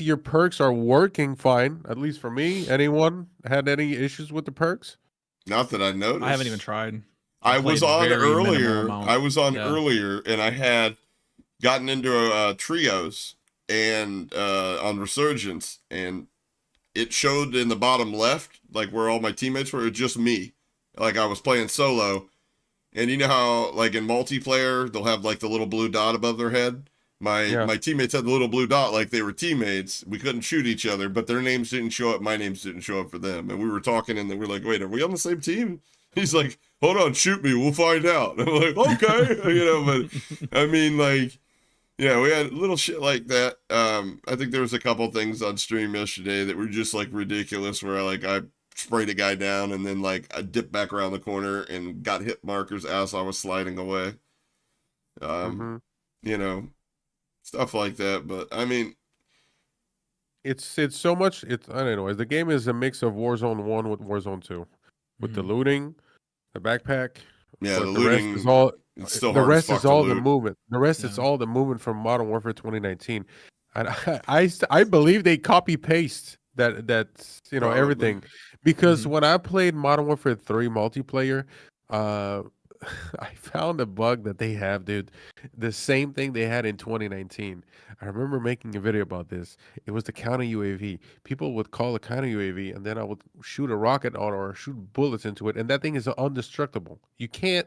A: year perks are working fine. At least for me. Anyone had any issues with the perks?
B: Not that I noticed.
D: I haven't even tried.
B: I was on earlier.
D: Yeah.
B: Earlier, and I had gotten into trios and on Resurgence, and it showed in the bottom left, like where all my teammates were, just me. Like I was playing solo, and you know how like in multiplayer they'll have like the little blue dot above their head. My teammates had the little blue dot like they were teammates. We couldn't shoot each other, but their names didn't show up. My names didn't show up for them, and we were talking, and we were like, "Wait, are we on the same team?" He's like, "Hold on, shoot me. We'll find out." I'm like, "Okay," But I mean, like. Yeah, we had little shit like that. I think there was a couple things on stream yesterday that were just like ridiculous, where I sprayed a guy down and then like I dipped back around the corner and got hit markers as I was sliding away. Stuff like that. But I mean,
A: it's so much. I don't know. The game is a mix of Warzone 1 with Warzone 2, with the looting, the backpack.
B: Yeah,
A: but
B: the looting
A: rest is all.
B: It's still
A: The
B: hard
A: rest
B: as fuck
A: is
B: to
A: all the
B: loot.
A: movement. The rest is all the movement from Modern Warfare 2019, and I believe they copy paste that
B: Probably.
A: everything, because when I played Modern Warfare 3 multiplayer, I found a bug that they have, dude. The same thing they had in 2019. I remember making a video about this. It was the counter UAV. People would call a counter UAV, and then I would shoot a rocket on or shoot bullets into it, and that thing is indestructible. You can't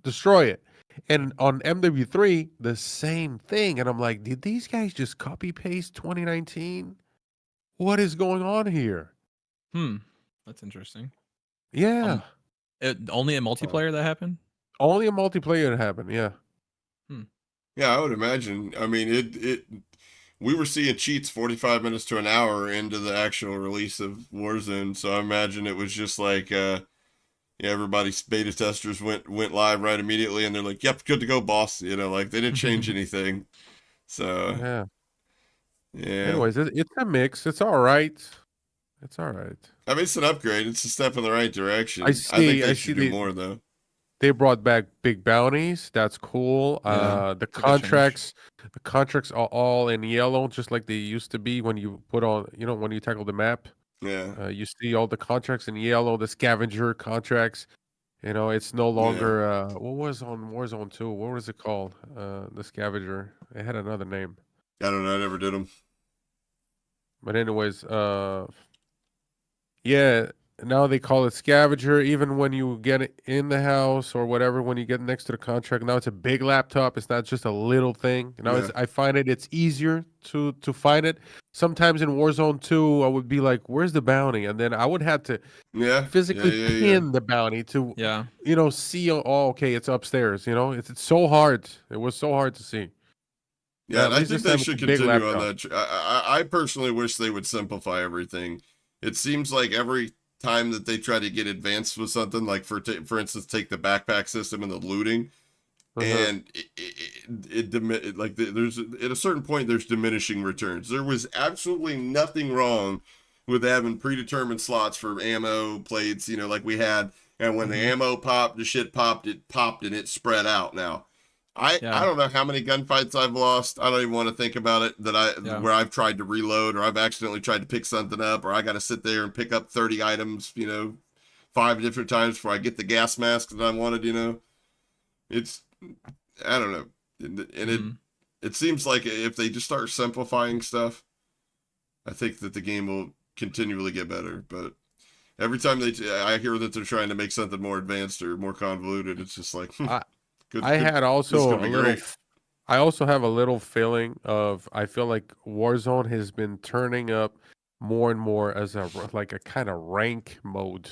A: destroy it. And on MW3, the same thing. And I'm like, did these guys just copy paste 2019? What is going on here?
D: That's interesting.
A: Yeah,
D: Only a multiplayer that happened.
A: only a multiplayer it happened. Yeah.
B: Yeah, I would imagine. I mean, we were seeing cheats 45 minutes to an hour into the actual release of Warzone, so I imagine it was just like, yeah, everybody's beta testers went live right immediately, and they're like, "Yep, good to go, boss." You know, like they didn't change anything. So
A: Yeah.
B: yeah.
A: Anyways, it's a mix. It's all right. It's all right.
B: I mean, it's an upgrade. It's a step in the right direction. I think
A: I
B: they
A: see
B: should do more though.
A: they brought back big bounties. That's cool.
B: Yeah,
A: The
D: it's a good change.
A: contracts are all in yellow, just like they used to be when you put on, when you tackle the map.
B: Yeah,
A: You see all the contracts in yellow, the scavenger contracts. It's no
B: yeah.
A: longer what was on Warzone 2? What was it called? The scavenger. It had another name.
B: I don't know. I never did them.
A: But anyways, yeah, now they call it scavenger. Even when you get it in the house or whatever, when you get next to the contract, now it's a big laptop. It's not just a little thing.
B: Yeah.
A: I find it's easier to find it. Sometimes in Warzone 2, I would be like, "Where's the bounty?" And then I would have to
B: Yeah,
A: physically pin the bounty to,
D: Yeah.
A: see. Oh, okay, it's upstairs. It's so hard. It was so hard to see.
B: Yeah,
A: At
B: and I
A: least
B: think
A: this
B: they
A: time it's
B: should
A: a big
B: continue on
A: laptop.
B: that. I personally wish they would simplify everything. It seems like every time that they try to get advanced with something, like for instance, take the backpack system and the looting, and there's at a certain point there's diminishing returns. There was absolutely nothing wrong with having predetermined slots for ammo plates, like we had, and when the ammo popped, the shit popped, and it spread out. Now I don't know how many gunfights I've lost. I don't even want to think about it. Where I've tried to reload, or I've accidentally tried to pick something up, or I got to sit there and pick up 30 items, 5 different times before I get the gas mask that I wanted. It's, I don't know, and it seems like if they just start simplifying stuff, I think that the game will continually get better. But every time I hear that they're trying to make something more advanced or more convoluted, it's just like.
A: I also have a little feeling of, I feel like Warzone has been turning up more and more as a kind of rank mode.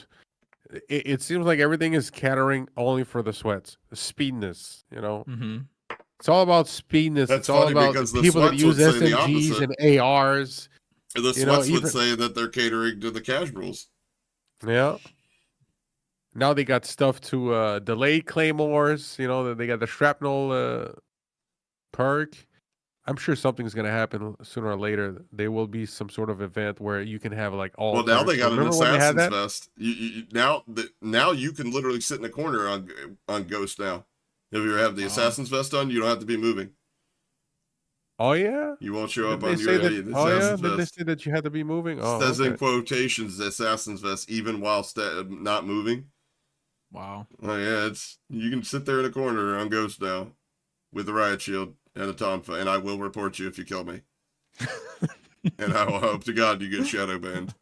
A: It seems like everything is catering only for the sweats, the speedness. It's all about speedness.
B: That's
A: It's all
B: funny
A: about
B: because the
A: people that
B: sweats
A: use
B: would say the
A: SMGs
B: opposite.
A: and ARs.
B: The sweats would say that they're catering to the casuals.
A: Yeah. Now they got stuff to delay claymores. They got the shrapnel perk. I'm sure something's gonna happen sooner or later. There will be some sort of event where you can have like all.
B: Well, now they got an
A: Remember when they had
B: assassin's
A: that?
B: vest. Now you can literally sit in a corner on Ghost now. If you have the assassin's vest on, you don't have to be moving.
A: Oh yeah.
B: You won't show up
A: Did
B: on
A: they say
B: UAV.
A: that?
B: The
A: Oh yeah.
B: assassin's
A: Did they
B: vest
A: say that you had to be moving? Oh,
B: says in
A: okay.
B: quotations the assassin's vest, even while not moving.
D: Wow.
B: Oh yeah, you can sit there in a corner on Ghost now with a riot shield and a tonfa, and I will report you if you kill me. And I will hope to God you get shadow banned.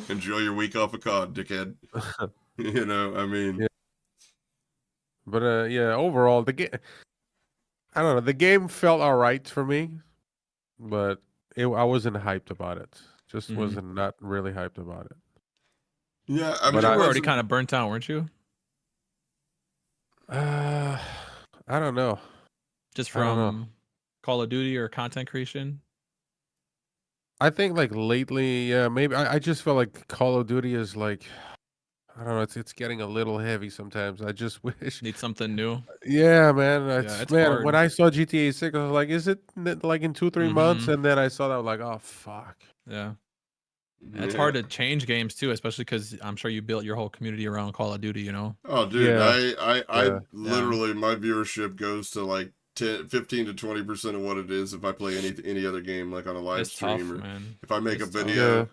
B: Enjoy your week off of COD, dickhead. I mean.
A: Yeah. But yeah, overall the game. I don't know. The game felt all right for me, but I wasn't hyped about it. Just wasn't not really hyped about it.
B: Yeah, I mean,
D: you were already kind of burnt out, weren't you?
A: I don't know.
D: Just from Call of Duty or content creation?
A: I think like lately, yeah, maybe I just feel like Call of Duty is like, I don't know, it's getting a little heavy sometimes. I just wish.
D: Need something new.
A: Yeah, man.
D: It's
A: Man,
D: hard.
A: when I saw GTA 6, I was like, is it like in 2-3 months? And then I saw that, I was like, oh fuck.
D: Yeah. It's hard to change games too, especially because I'm sure you built your whole community around Call of Duty,
B: Oh, dude,
A: Yeah.
B: I literally, my viewership goes to like 15 to 20% of what it is if I play any other game, like on a live
D: It's
B: stream,
D: tough,
B: or
D: man.
B: if I make
D: It's
B: a
D: tough.
B: video,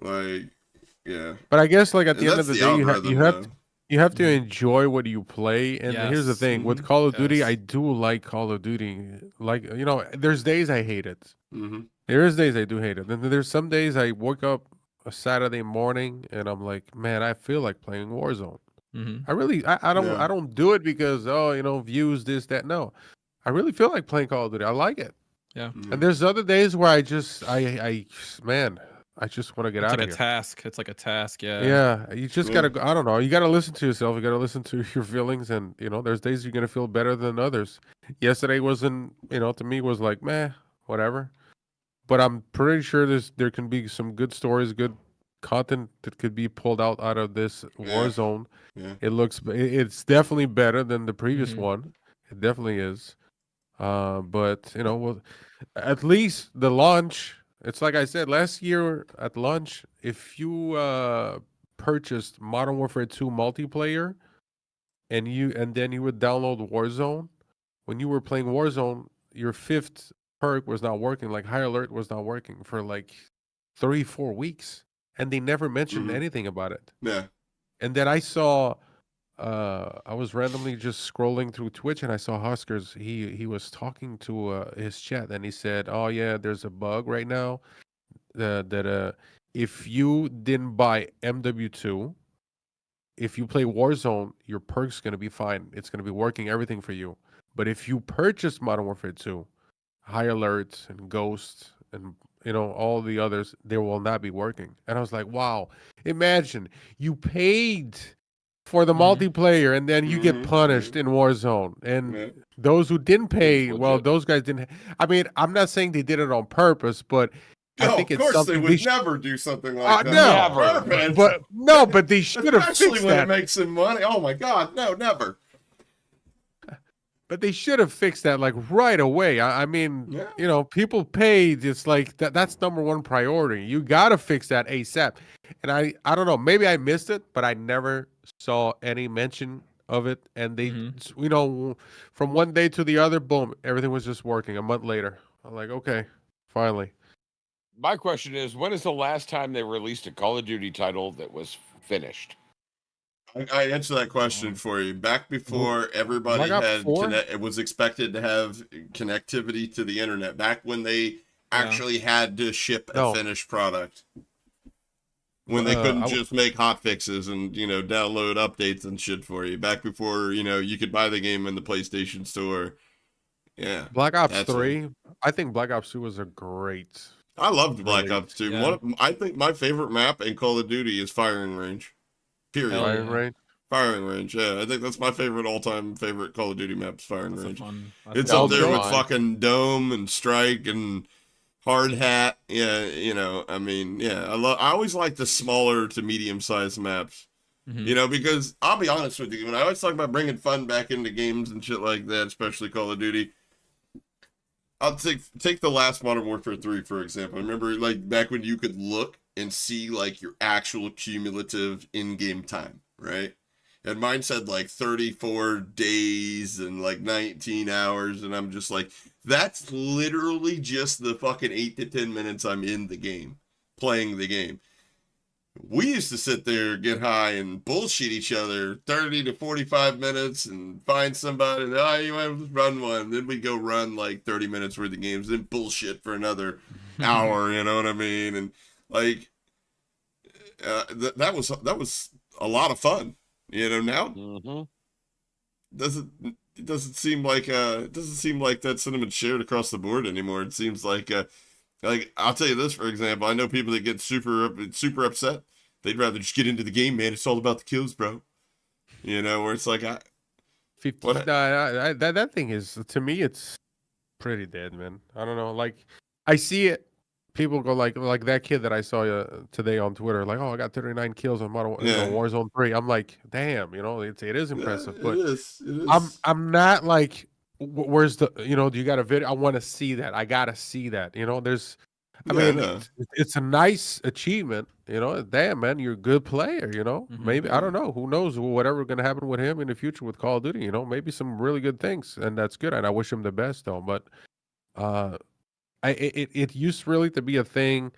B: like, yeah.
A: But I guess like at
B: And
A: the end
B: that's
A: of the
B: the
A: day,
B: algorithm,
A: you have to enjoy what you play. And here's the
D: Yes.
A: thing, with Call of Duty,
D: Yes.
A: I do like Call of Duty. Like, there's days I hate it.
B: Mm-hmm.
A: There's days I do hate it. And then there's some days I wake up a Saturday morning and I'm like, man, I feel like playing Warzone. I really, I don't do it because, views, this, that. No, I really feel like playing Call of Duty. I like it.
D: Yeah.
A: And there's other days where I just, man, I just want to get
D: It's
A: out
D: like
A: of
D: a
A: here.
D: task. It's like a task. Yeah.
A: Yeah, you just gotta. I don't know. You gotta listen to yourself. You gotta listen to your feelings, and there's days you're gonna feel better than others. Yesterday wasn't, to me was like meh, whatever. But I'm pretty sure there can be some good stories, good content that could be pulled out of this war
B: Yeah.
A: zone.
B: Yeah.
A: It's definitely better than the previous
D: Mhm.
A: one. It definitely is. But well, at least the launch. It's like I said last year at launch. If you purchased Modern Warfare 2 multiplayer and then you would download Warzone, when you were playing Warzone, your fifth perk was not working. Like High Alert was not working for like 3-4 weeks, and they never mentioned
B: Mhm.
A: anything about it.
B: Yeah.
A: And then I saw, I was randomly just scrolling through Twitch, and I saw Huskers. He was talking to his chat, and he said, "Oh yeah, there's a bug right now that if you didn't buy MW2, if you play Warzone, your perk's gonna be fine. It's gonna be working everything for you. But if you purchase Modern Warfare 2, High Alert and Ghost and all the others, they will not be working." And I was like, wow, imagine you paid for the
D: Mhm.
A: multiplayer and then you get
B: Mhm.
A: punished in Warzone. And
B: Yeah.
A: those who didn't pay, well,
C: legit.
A: those guys didn't. I mean, I'm not saying they did it on purpose, but I
B: Oh,
A: think
B: of
A: it's
B: course they
A: something
B: would never do something like that.
A: no,
C: Never.
B: Purpose.
A: but no, but they should have
B: Especially
A: fixed
B: when
A: that.
B: it makes them money. Oh my God, no, never.
A: But they should have fixed that like right away. I mean,
B: Yeah.
A: people paid. It's like that's number one priority. You gotta fix that ASAP. And I don't know, maybe I missed it, but I never saw any mention of it. And they,
D: Mhm.
A: from one day to the other, boom, everything was just working. A month later, I'm like, okay, finally.
C: My question is, when is the last time they released a Call of Duty title that was finished?
B: I answer that question for you. Back before
A: Black
B: everybody
A: Ops
B: had
A: 4?
B: it was expected to have connectivity to the internet. Back when they actually had to ship a
A: No.
B: finished product. When they couldn't just make hot fixes and download updates and shit for you. Back before you could buy the game in the PlayStation Store. Yeah,
A: Black Ops
B: that's
A: 3. I think Black Ops 2 was a great
B: I loved Black
A: release.
B: Ops 2.
D: Yeah.
B: I think my favorite map in Call of Duty is Firing Range. Period.
D: Hell
A: Firing
D: yeah.
A: range.
B: Firing Range, yeah. I think that's my favorite all-time favorite Call of Duty map is Firing
D: That's a
B: Range.
D: fun.
B: It's
C: a
B: up
C: good
B: there with
C: one.
B: fucking Dome and Strike and Hard Hat. Yeah, I mean, yeah. I always like the smaller to medium-sized maps.
D: Mhm.
B: Because I'll be honest with you, when I always talk about bringing fun back into games and shit like that, especially Call of Duty, I'll take the last Modern Warfare 3, for example. I remember, like, back when you could look and see, like, your actual cumulative in-game time, right? And mine said, like, 34 days and, like, 19 hours, and I'm just like, that's literally just the fucking 8 to 10 minutes I'm in the game, playing the game. We used to sit there, get high, and bullshit each other 30 to 45 minutes and find somebody, and, you want to run one. Then we'd go run like 30 minutes worth of games, then bullshit for another hour, you know what I mean? And like, that was a lot of fun. Now
C: Mm-hmm.
B: it doesn't seem like that sentiment shared across the board anymore. It seems like I'll tell you this, for example, I know people that get super upset. They'd rather just get into the game, man. It's all about the kills, bro. Where it's like
A: 50.
B: What?
A: That thing is, to me, it's pretty dead, man. I don't know. Like, I see it. People go like that kid that I saw today on Twitter, like, oh, I got 39 kills on Warzone 3. I'm like, damn, it is impressive,
B: yeah,
A: but
B: it is.
A: I'm not like, where's the, do you got a video? I want to see that. I gotta see that. There's, I
B: Yeah,
A: mean,
B: no.
A: it's a nice achievement. Damn, man, you're a good player. Maybe I don't know. Who knows? Whatever going to happen with him in the future with Call of Duty. Maybe some really good things, and that's good. And I wish him the best, though. But it used really to be a thing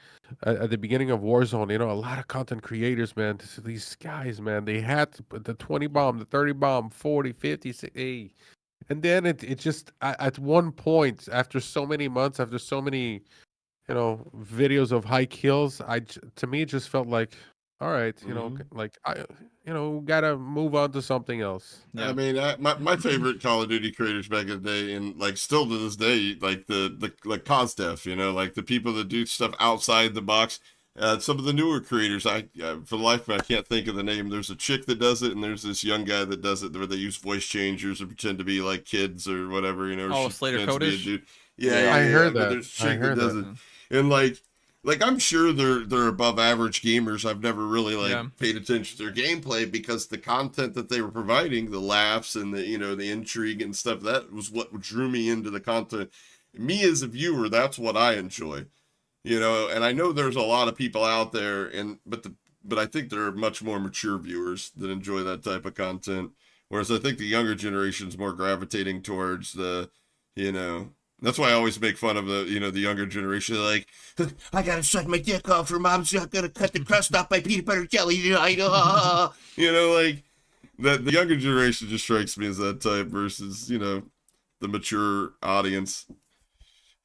A: at the beginning of Warzone. A lot of content creators, man. These guys, man, they had to put the 20 bomb, the 30 bomb, 40, 50, 60. And then it just at one point, after so many months, after so many videos of high kills, to me it just felt like, all right, like I gotta move on to something else.
D: Yeah.
B: I mean, my favorite Call of Duty creators back in the day, and like still to this day, like the like CosDef, like the people that do stuff outside the box. Some of the newer creators, for the life of me, I can't think of the name. There's a chick that does it, and there's this young guy that does it, where they use voice changers and pretend to be like kids or whatever, you know.
D: Oh,
B: she
D: Slater
B: pretends to be a
D: Codish?
B: dude.
A: I heard
B: but
A: that.
B: there's a
A: I
B: chick that
A: heard
B: does
A: that.
B: it, and like I'm sure they're above average gamers. I've never really paid attention to their gameplay because the content that they were providing, the laughs and the the intrigue and stuff, that was what drew me into the content. Me as a viewer, that's what I enjoy. And I know there's a lot of people out there, but I think there are much more mature viewers that enjoy that type of content. Whereas I think the younger generation's more gravitating towards that's why I always make fun of the younger generation. Like, I gotta suck my dick off, or mom's not gonna cut the crust off my peanut butter jelly. Like that. The younger generation just strikes me as that type versus the mature audience.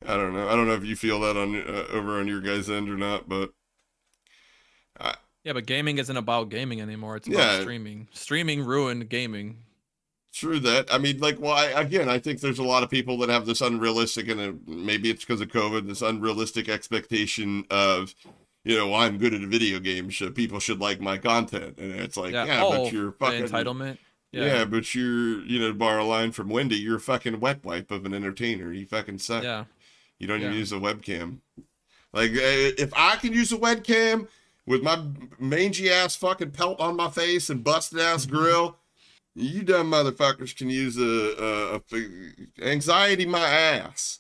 B: I don't know. I don't know if you feel that on over on your guys' end or not, but
D: yeah, but gaming isn't about gaming anymore. It's about streaming. Streaming ruined gaming.
B: True that. I mean, I think there's a lot of people that have this unrealistic, and maybe it's because of COVID, this unrealistic expectation of, I'm good at a video game, so people should like my content, and it's like, but you're fucking
D: entitlement.
B: Yeah, but you're, to borrow a line from Wendy, you're a fucking wet wipe of an entertainer. You fucking suck.
D: Yeah.
B: You don't even use a webcam. Like, if I can use a webcam with my mangy ass fucking pelt on my face and busted ass grill, you dumb motherfuckers can use a anxiety my ass.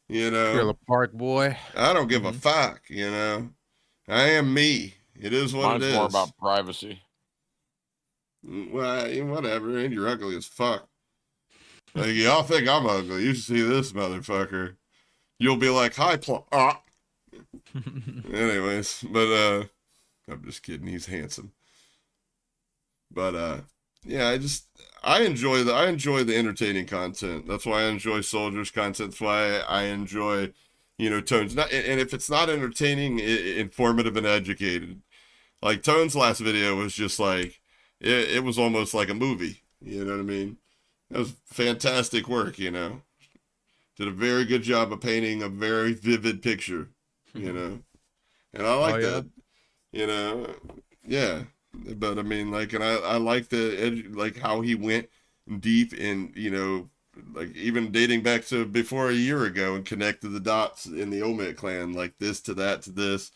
A: Trailer Park Boy.
B: I don't give a fuck. I am me. It is what
C: Mine's
B: it is.
C: more about privacy.
B: Well, whatever. And you're ugly as fuck. Like, y'all think I'm ugly. You should see this motherfucker. You'll be like, hi, Anyways, but I'm just kidding. He's handsome. But yeah, I enjoy the entertaining content. That's why I enjoy Soldiers content. That's why I enjoy, Tones. And if it's not entertaining, informative and educated. Like Tone's last video was just like, it was almost like a movie. You know what I mean? It was fantastic work. Did a very good job of painting a very vivid picture. And I like that. Yeah. But I mean, and I like how he went deep in, like even dating back to before a year ago and connected the dots in the Omit clan, like this to that to this,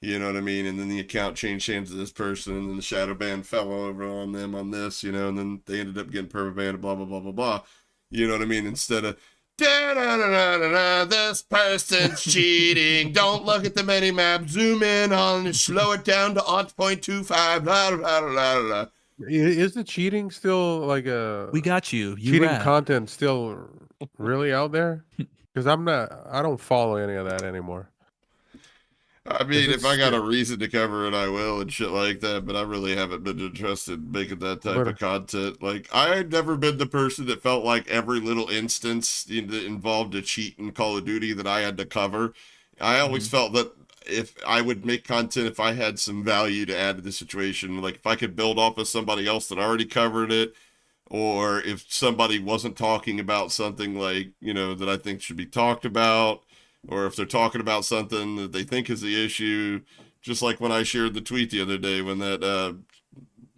B: you know what I mean? And then the account changed hands to this person, and then the shadow ban fell over on them on this, and then they ended up getting permabanned, blah, blah, blah, blah, blah. You know what I mean? Instead of, this person's cheating. Don't look at the mini map. Zoom in on it. Slow it down to 0.25. Blah, blah, blah, blah, blah.
A: Is the cheating still like a?
D: We got you.
A: Cheating content still really out there? Because I don't follow any of that anymore.
B: I mean, if I got a reason to cover it, I will and shit like that. But I really haven't been interested in making that type of content. Like, I've never been the person that felt like every little instance that involved a cheat in Call of Duty that I had to cover. I always felt that if I would make content, if I had some value to add to the situation, like if I could build off of somebody else that already covered it, or if somebody wasn't talking about something like, that I think should be talked about, or if they're talking about something that they think is the issue, just like when I shared the tweet the other day when that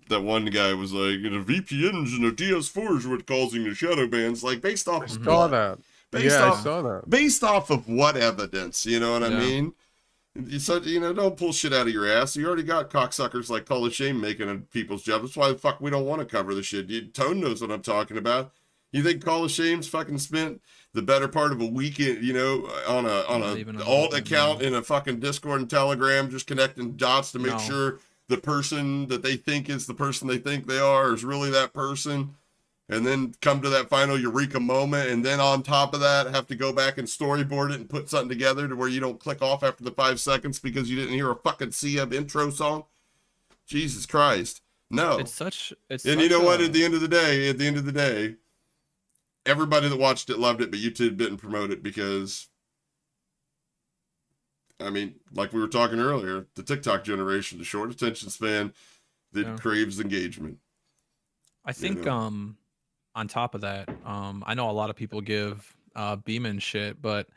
B: one guy was like, VPNs and DS4s were causing the shadow bans, like based off of what?
A: I saw that.
B: Based off of what evidence, you know what I mean? So, don't pull shit out of your ass. You already got cocksuckers like Call of Shame making people's job. That's why the fuck we don't want to cover the shit. Tone knows what I'm talking about. You think Call of Shame's fucking spent the better part of a weekend, on a alt account in a fucking Discord and Telegram, just connecting dots to make sure the person that they think is the person they think they are is really that person, and then come to that final eureka moment, and then on top of that, have to go back and storyboard it and put something together to where you don't click off after the 5 seconds because you didn't hear a fucking C-Hub intro song? Jesus Christ. No. And you know what? At the end of the day, everybody that watched it loved it, but YouTube didn't promote it because, I mean, like we were talking earlier, the TikTok generation, the short attention span that craves engagement.
D: I think, on top of that, I know a lot of people give Beeman shit, but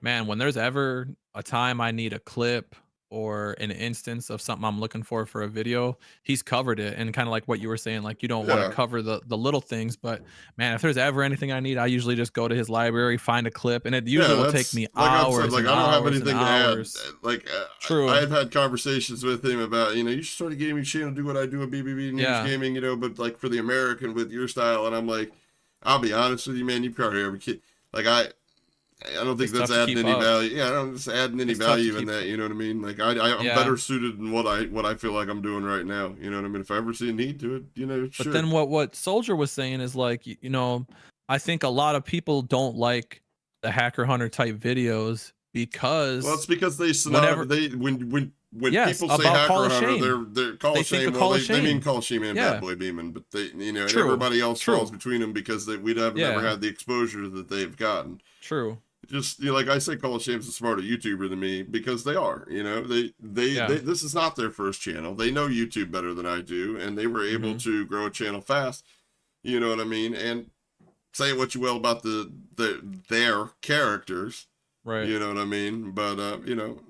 D: man, when there's ever a time I need a clip or an instance of something I'm looking for a video, he's covered it. And kind of like what you were saying, like you don't want
B: Yeah.
D: to cover the little things, but man, if there's ever anything I need, I usually just go to his library, find a clip, and it usually will take me
B: like I've
D: hours
B: said, like
D: and
B: I don't have
D: hours
B: anything
D: and
B: to
D: hours.
B: add. Like
D: True.
B: I've had conversations with him about, you should start a gaming channel, do what I do at BBB News
D: Yeah.
B: Gaming, but like for the American with your style. And I'm like, I'll be honest with you, man, you probably ever kid. Like I don't think
D: It's
B: that's
D: tough to
B: adding
D: keep
B: any
D: up.
B: value. Yeah, I don't just adding any
D: It's tough to
B: value in
D: keep
B: that. You know what I mean? Like I'm
D: Yeah.
B: better suited than what I feel like I'm doing right now. You know what I mean? If I ever see a need to it, sure.
D: But then what Soldier was saying is like, I think a lot of people don't like the Hacker Hunter type videos because
B: Well, it's because they
D: whenever-
B: when
D: Yes,
B: people say
D: about
B: Hacker
D: Call of
B: Hunter,
D: Shame.
B: they're Call
D: They
B: of
D: think
B: Shame.
D: of
B: Well,
D: Call of
B: they mean
D: Shame.
B: Call of Shame and
D: Yeah.
B: Bad Boy Beeman, but they and
D: True.
B: everybody else
D: True.
B: falls between them because we'd have
D: Yeah.
B: never had the exposure that they've gotten.
D: True.
B: Just like I say, Call of Shame's a smarter YouTuber than me because they are. They this is not their first channel. They know YouTube better than I do, and they were able to grow a channel fast. You know what I mean? And say what you will about their characters.
D: Right.
B: You know what I mean? But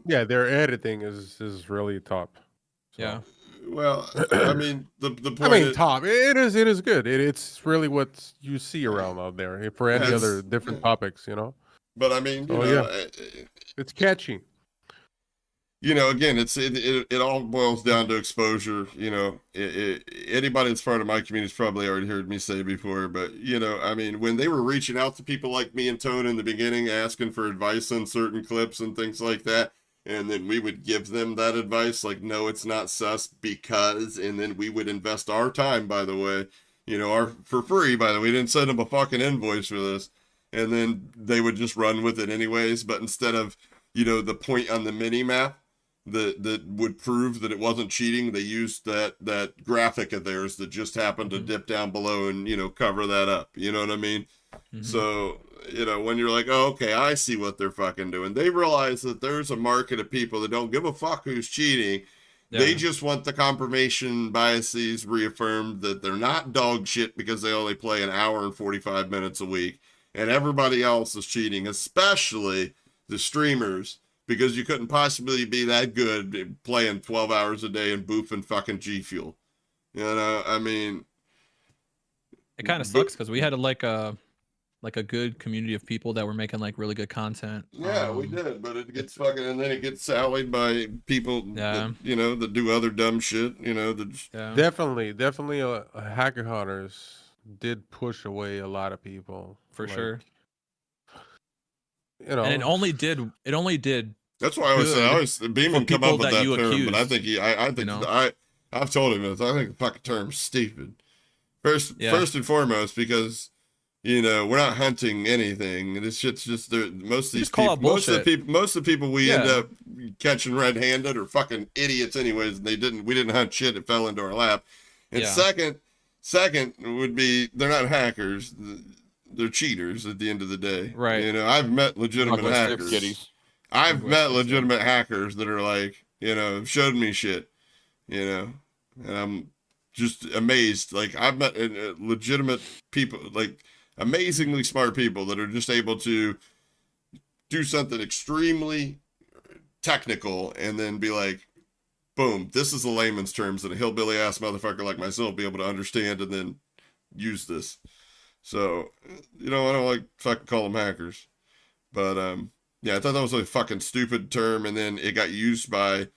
A: Yeah, their editing is really top. So.
D: Yeah.
B: well, I mean the point.
A: I mean, top. It is good. It's really what you see around out there for any
B: Yeah,
A: other different topics.
B: But I mean,
A: It's catchy.
B: Again, it all boils down to exposure. Anybody that's part of my community's probably already heard me say before, but I mean, when they were reaching out to people like me and Tone in the beginning, asking for advice on certain clips and things like that, and then we would give them that advice, like, no, it's not sus because, and then we would invest our time, by the way, for free, by the way, we didn't send them a fucking invoice for this, and then they would just run with it anyways. But instead of, the point on the mini map that would prove that it wasn't cheating, they used that graphic of theirs that just happened to dip down below and cover that up. You know what I mean? So when you're like, oh, okay, I see what they're fucking doing, they realize that there's a market of people that don't give a fuck who's cheating. They just want the confirmation biases reaffirmed that they're not dog shit because they only play an hour and 45 minutes a week, and everybody else is cheating, especially the streamers, because you couldn't possibly be that good playing 12 hours a day and boofing fucking G Fuel. I mean,
D: It kind of sucks because we had a good community of people that were making like really good content.
B: Yeah, we did, but it gets fucking, and then it gets sallied by people that do other dumb shit.
A: Definitely, Hacker Hunters did push away a lot of people
D: For sure.
A: And
D: it only did.
B: That's why I always say, Beeman come up with that term, but I think I've told him this. I think the fucking term's stupid. First and foremost, because we're not hunting anything. This shit's just most of these people. Most of the people we end up catching red-handed are fucking idiots, anyways. And we didn't hunt shit. It fell into our lap. And second would be they're not hackers. They're cheaters at the end of the day.
D: Right.
B: I've met legitimate hackers. I've met legitimate hackers that are like, showed me shit, and I'm just amazed. Like, I've met legitimate people, like amazingly smart people that are just able to do something extremely technical and then be like, boom, this is the layman's terms that a hillbilly ass motherfucker like myself be able to understand and then use this. So, I don't like fucking call them hackers. But, I thought that was a fucking stupid term, and then it got used by,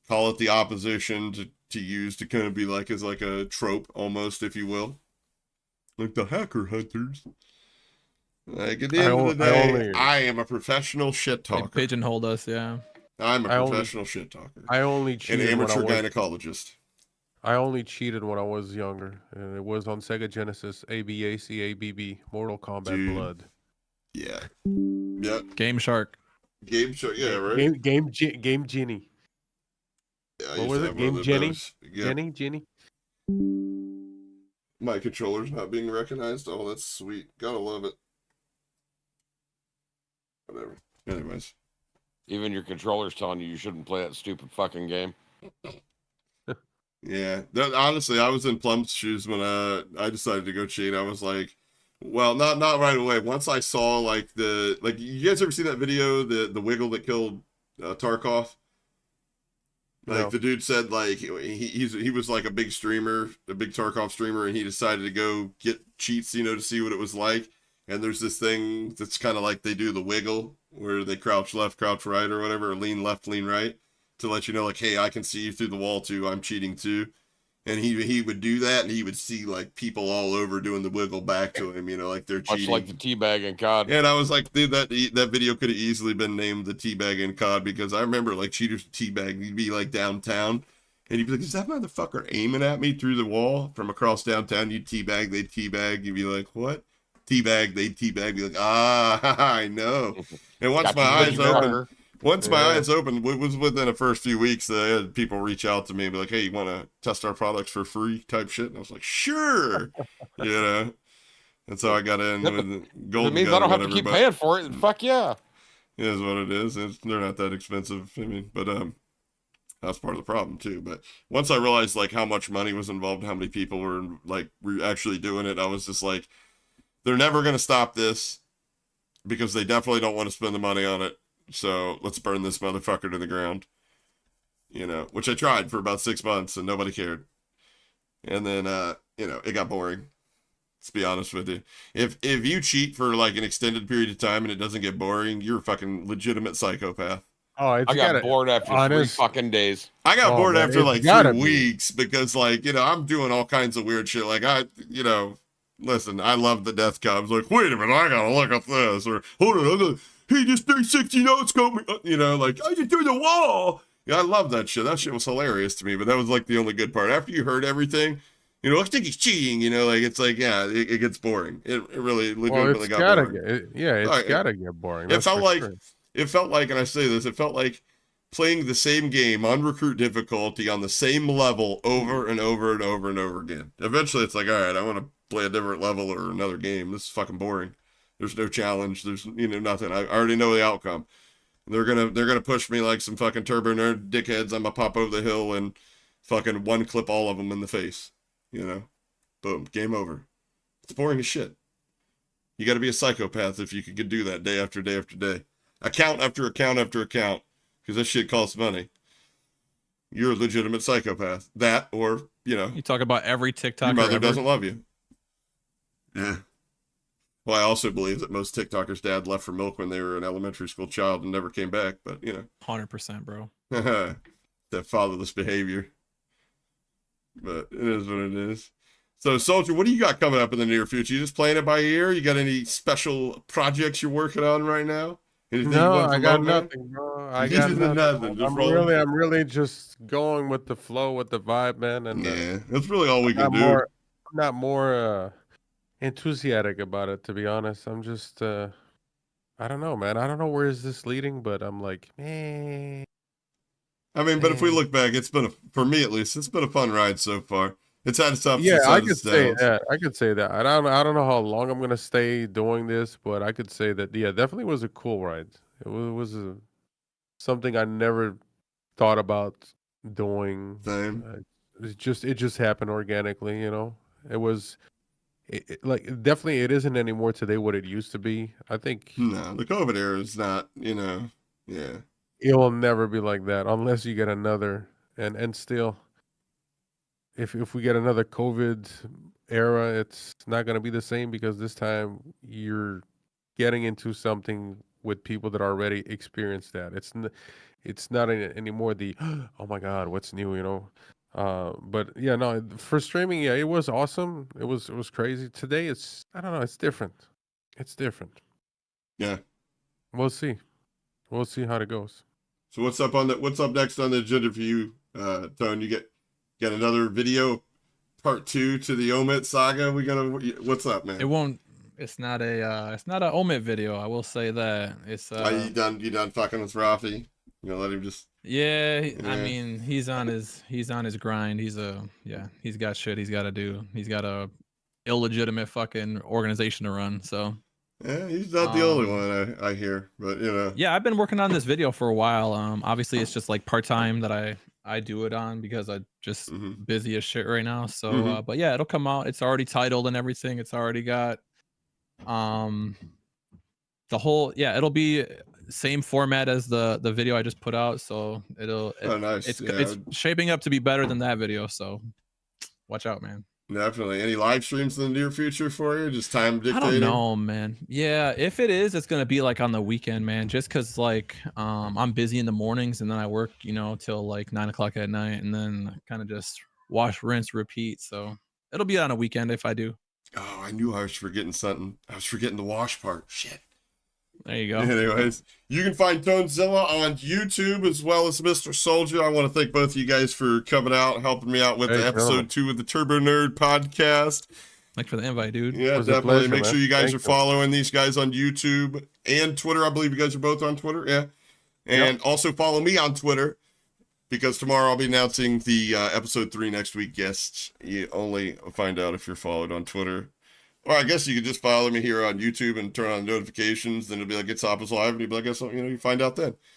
B: call it the opposition, to use to kind of be like, as like a trope, almost, if you will. Like the hacker hunters. Like, at the end of the day, I am a professional shit talker.
D: They pigeonholed us, yeah.
B: I'm a professional shit talker.
A: I only cheated.
B: An amateur gynecologist.
A: I only cheated when I was younger, and it was on Sega Genesis, ABACABB, Mortal Kombat Blood.
B: Yeah. Yep.
D: Game Shark.
B: Game Shark, yeah, right?
A: Game Genie.
B: Yeah,
A: what was it? Game Jenny?
B: Yep.
A: Jenny?
B: My controller's not being recognized. Oh, that's sweet. Gotta love it. Whatever. Anyways.
C: Even your controller's telling you shouldn't play that stupid fucking game.
B: Yeah. Honestly, I was in Plum's shoes when I decided to go cheat. I was like, well, not right away. Once I saw you guys ever see that video, the wiggle that killed Tarkov. Like
A: No.
B: the dude said, like he was like a big streamer, a big Tarkov streamer, and he decided to go get cheats, to see what it was like. And there's this thing that's kind of like they do the wiggle, where they crouch left, crouch right, or whatever, or lean left, lean right, to let you know, like, hey, I can see you through the wall too. I'm cheating too. And he would do that, and he would see like people all over doing the wiggle back to him, like they're cheating.
C: Much like the teabag and COD.
B: And I was like, dude, that video could have easily been named the teabag and COD, because I remember like cheaters teabag, you'd be like downtown, and you'd be like, is that motherfucker aiming at me through the wall from across downtown? You'd teabag, they'd teabag, you'd be like, what? Teabag, they'd teabag, be like, I know. And once my eyes opened. Once my eyes opened, it was within the first few weeks that I had people reach out to me and be like, hey, you want to test our products for free type shit? And I was like, sure. And so I got in with Golden
C: It means
B: Gun
C: I don't have
B: whatever,
C: to keep
B: but
C: paying for it. Fuck yeah.
B: It is what it is. They're not that expensive. But that's part of the problem too. But once I realized like how much money was involved, how many people were actually doing it, I was just like, they're never going to stop this, because they definitely don't want to spend the money on it. So let's burn this motherfucker to the ground, which I tried for about 6 months and nobody cared. And then, it got boring. Let's be honest with you. If you cheat for like an extended period of time and it doesn't get boring, you're a fucking legitimate psychopath.
A: Oh,
C: I got bored after 3 fucking days.
B: I got bored after like 3 weeks, because like, I'm doing all kinds of weird shit. Like listen, I love the death comes. Like, wait a minute, I gotta look up this, or hold on, he just 360 notes got me, like, I just threw the wall. Yeah, I love that shit. That shit was hilarious to me, but that was like the only good part. After you heard everything, I think he's cheating, like, it's like, yeah, it gets boring. It really legitimately got boring.
A: It's gotta get boring.
B: It felt like, and I say this, it felt like playing the same game on recruit difficulty on the same level over and over and over and over again. Eventually it's like, all right, I want to play a different level or another game. This is fucking boring. There's no challenge. There's nothing. I already know the outcome. They're gonna push me like some fucking TurboNerd dickheads. I'm gonna pop over the hill and fucking one clip all of them in the face. Boom, game over. It's boring as shit. You got to be a psychopath if you could do that day after day after day, account after account after account, because this shit costs money. You're a legitimate psychopath. That, or
D: you talk about every TikToker.
B: Your mother doesn't love you. Yeah. Well, I also believe that most TikTokers' dad left for milk when they were an elementary school child and never came back, but
D: 100%, bro.
B: That fatherless behavior. But it is what it is. So, Soldier, what do you got coming up in the near future? You just playing it by ear? You got any special projects you're working on right now? Anything
A: I got nothing, bro. I got nothing. I'm really just going with the flow, with the vibe, man. And
B: that's really all we can do.
A: I'm not more enthusiastic about it, to be honest. I'm just I don't know, man. I don't know where is this leading, but I'm like, man.
B: But if we look back, for me at least, it's been a fun ride so far. It's had its ups.
A: Yeah, I could say that. I could say that. I don't know how long I'm gonna stay doing this, but I could say that. Yeah, definitely was a cool ride. It was something I never thought about doing.
B: Same.
A: It just happened organically. It was. Like definitely it isn't anymore today what it used to be. I think
B: the COVID era is not, yeah.
A: It will never be like that unless you get another and still if we get another COVID era, it's not going to be the same, because this time you're getting into something with people that already experienced that. It's not anymore the oh my god, what's new, but yeah, no, for streaming, yeah, it was awesome. It was crazy. Today I don't know, it's different. It's different.
B: Yeah.
A: We'll see how it goes.
B: So what's up next on the agenda for you, Tone? You get another video, part 2 to the Omit saga. What's up, man?
D: It's not a Omit video, I will say that. It's
B: you done fucking with Rafi? You gonna let him just
D: Yeah, I mean, he's on his grind. He's got shit he's got to do. He's got a illegitimate fucking organization to run. So
B: yeah, he's not the only one I hear, but
D: Yeah, I've been working on this video for a while. Obviously it's just like part-time that I do it on, because I'm just busy as shit right now. So but yeah, it'll come out. It's already titled and everything. It's already got the whole it'll be same format as the video I just put out, so
B: Oh, nice.
D: it's shaping up to be better than that video. So watch out, man.
B: Definitely. Any live streams in the near future for you? Just time dictating?
D: I don't know, man. Yeah, if it is, it's gonna be like on the weekend, man. Just cause like I'm busy in the mornings and then I work, till like 9 o'clock at night, and then kind of just wash, rinse, repeat. So it'll be on a weekend if I do.
B: Oh, I knew I was forgetting something. I was forgetting the wash part. Shit.
D: There you go.
B: Anyways, you can find Tonezilla on YouTube as well as Mr. Soldier. I want to thank both of you guys for coming out, helping me out with the episode 2 of the Turbo Nerd podcast.
D: Thanks for the invite, dude.
B: Yeah, definitely.
A: Pleasure,
B: Make
A: man.
B: sure you guys
A: Thank
B: are following these guys on YouTube and Twitter. I believe you guys are both on Twitter. Yeah. And also follow me on Twitter, because tomorrow I'll be announcing the episode 3 next week guests. You only find out if you're followed on Twitter. Or I guess you could just follow me here on YouTube and turn on notifications. Then it'll be like, it's Hopa's Live. And you'll be like, I guess, you find out then.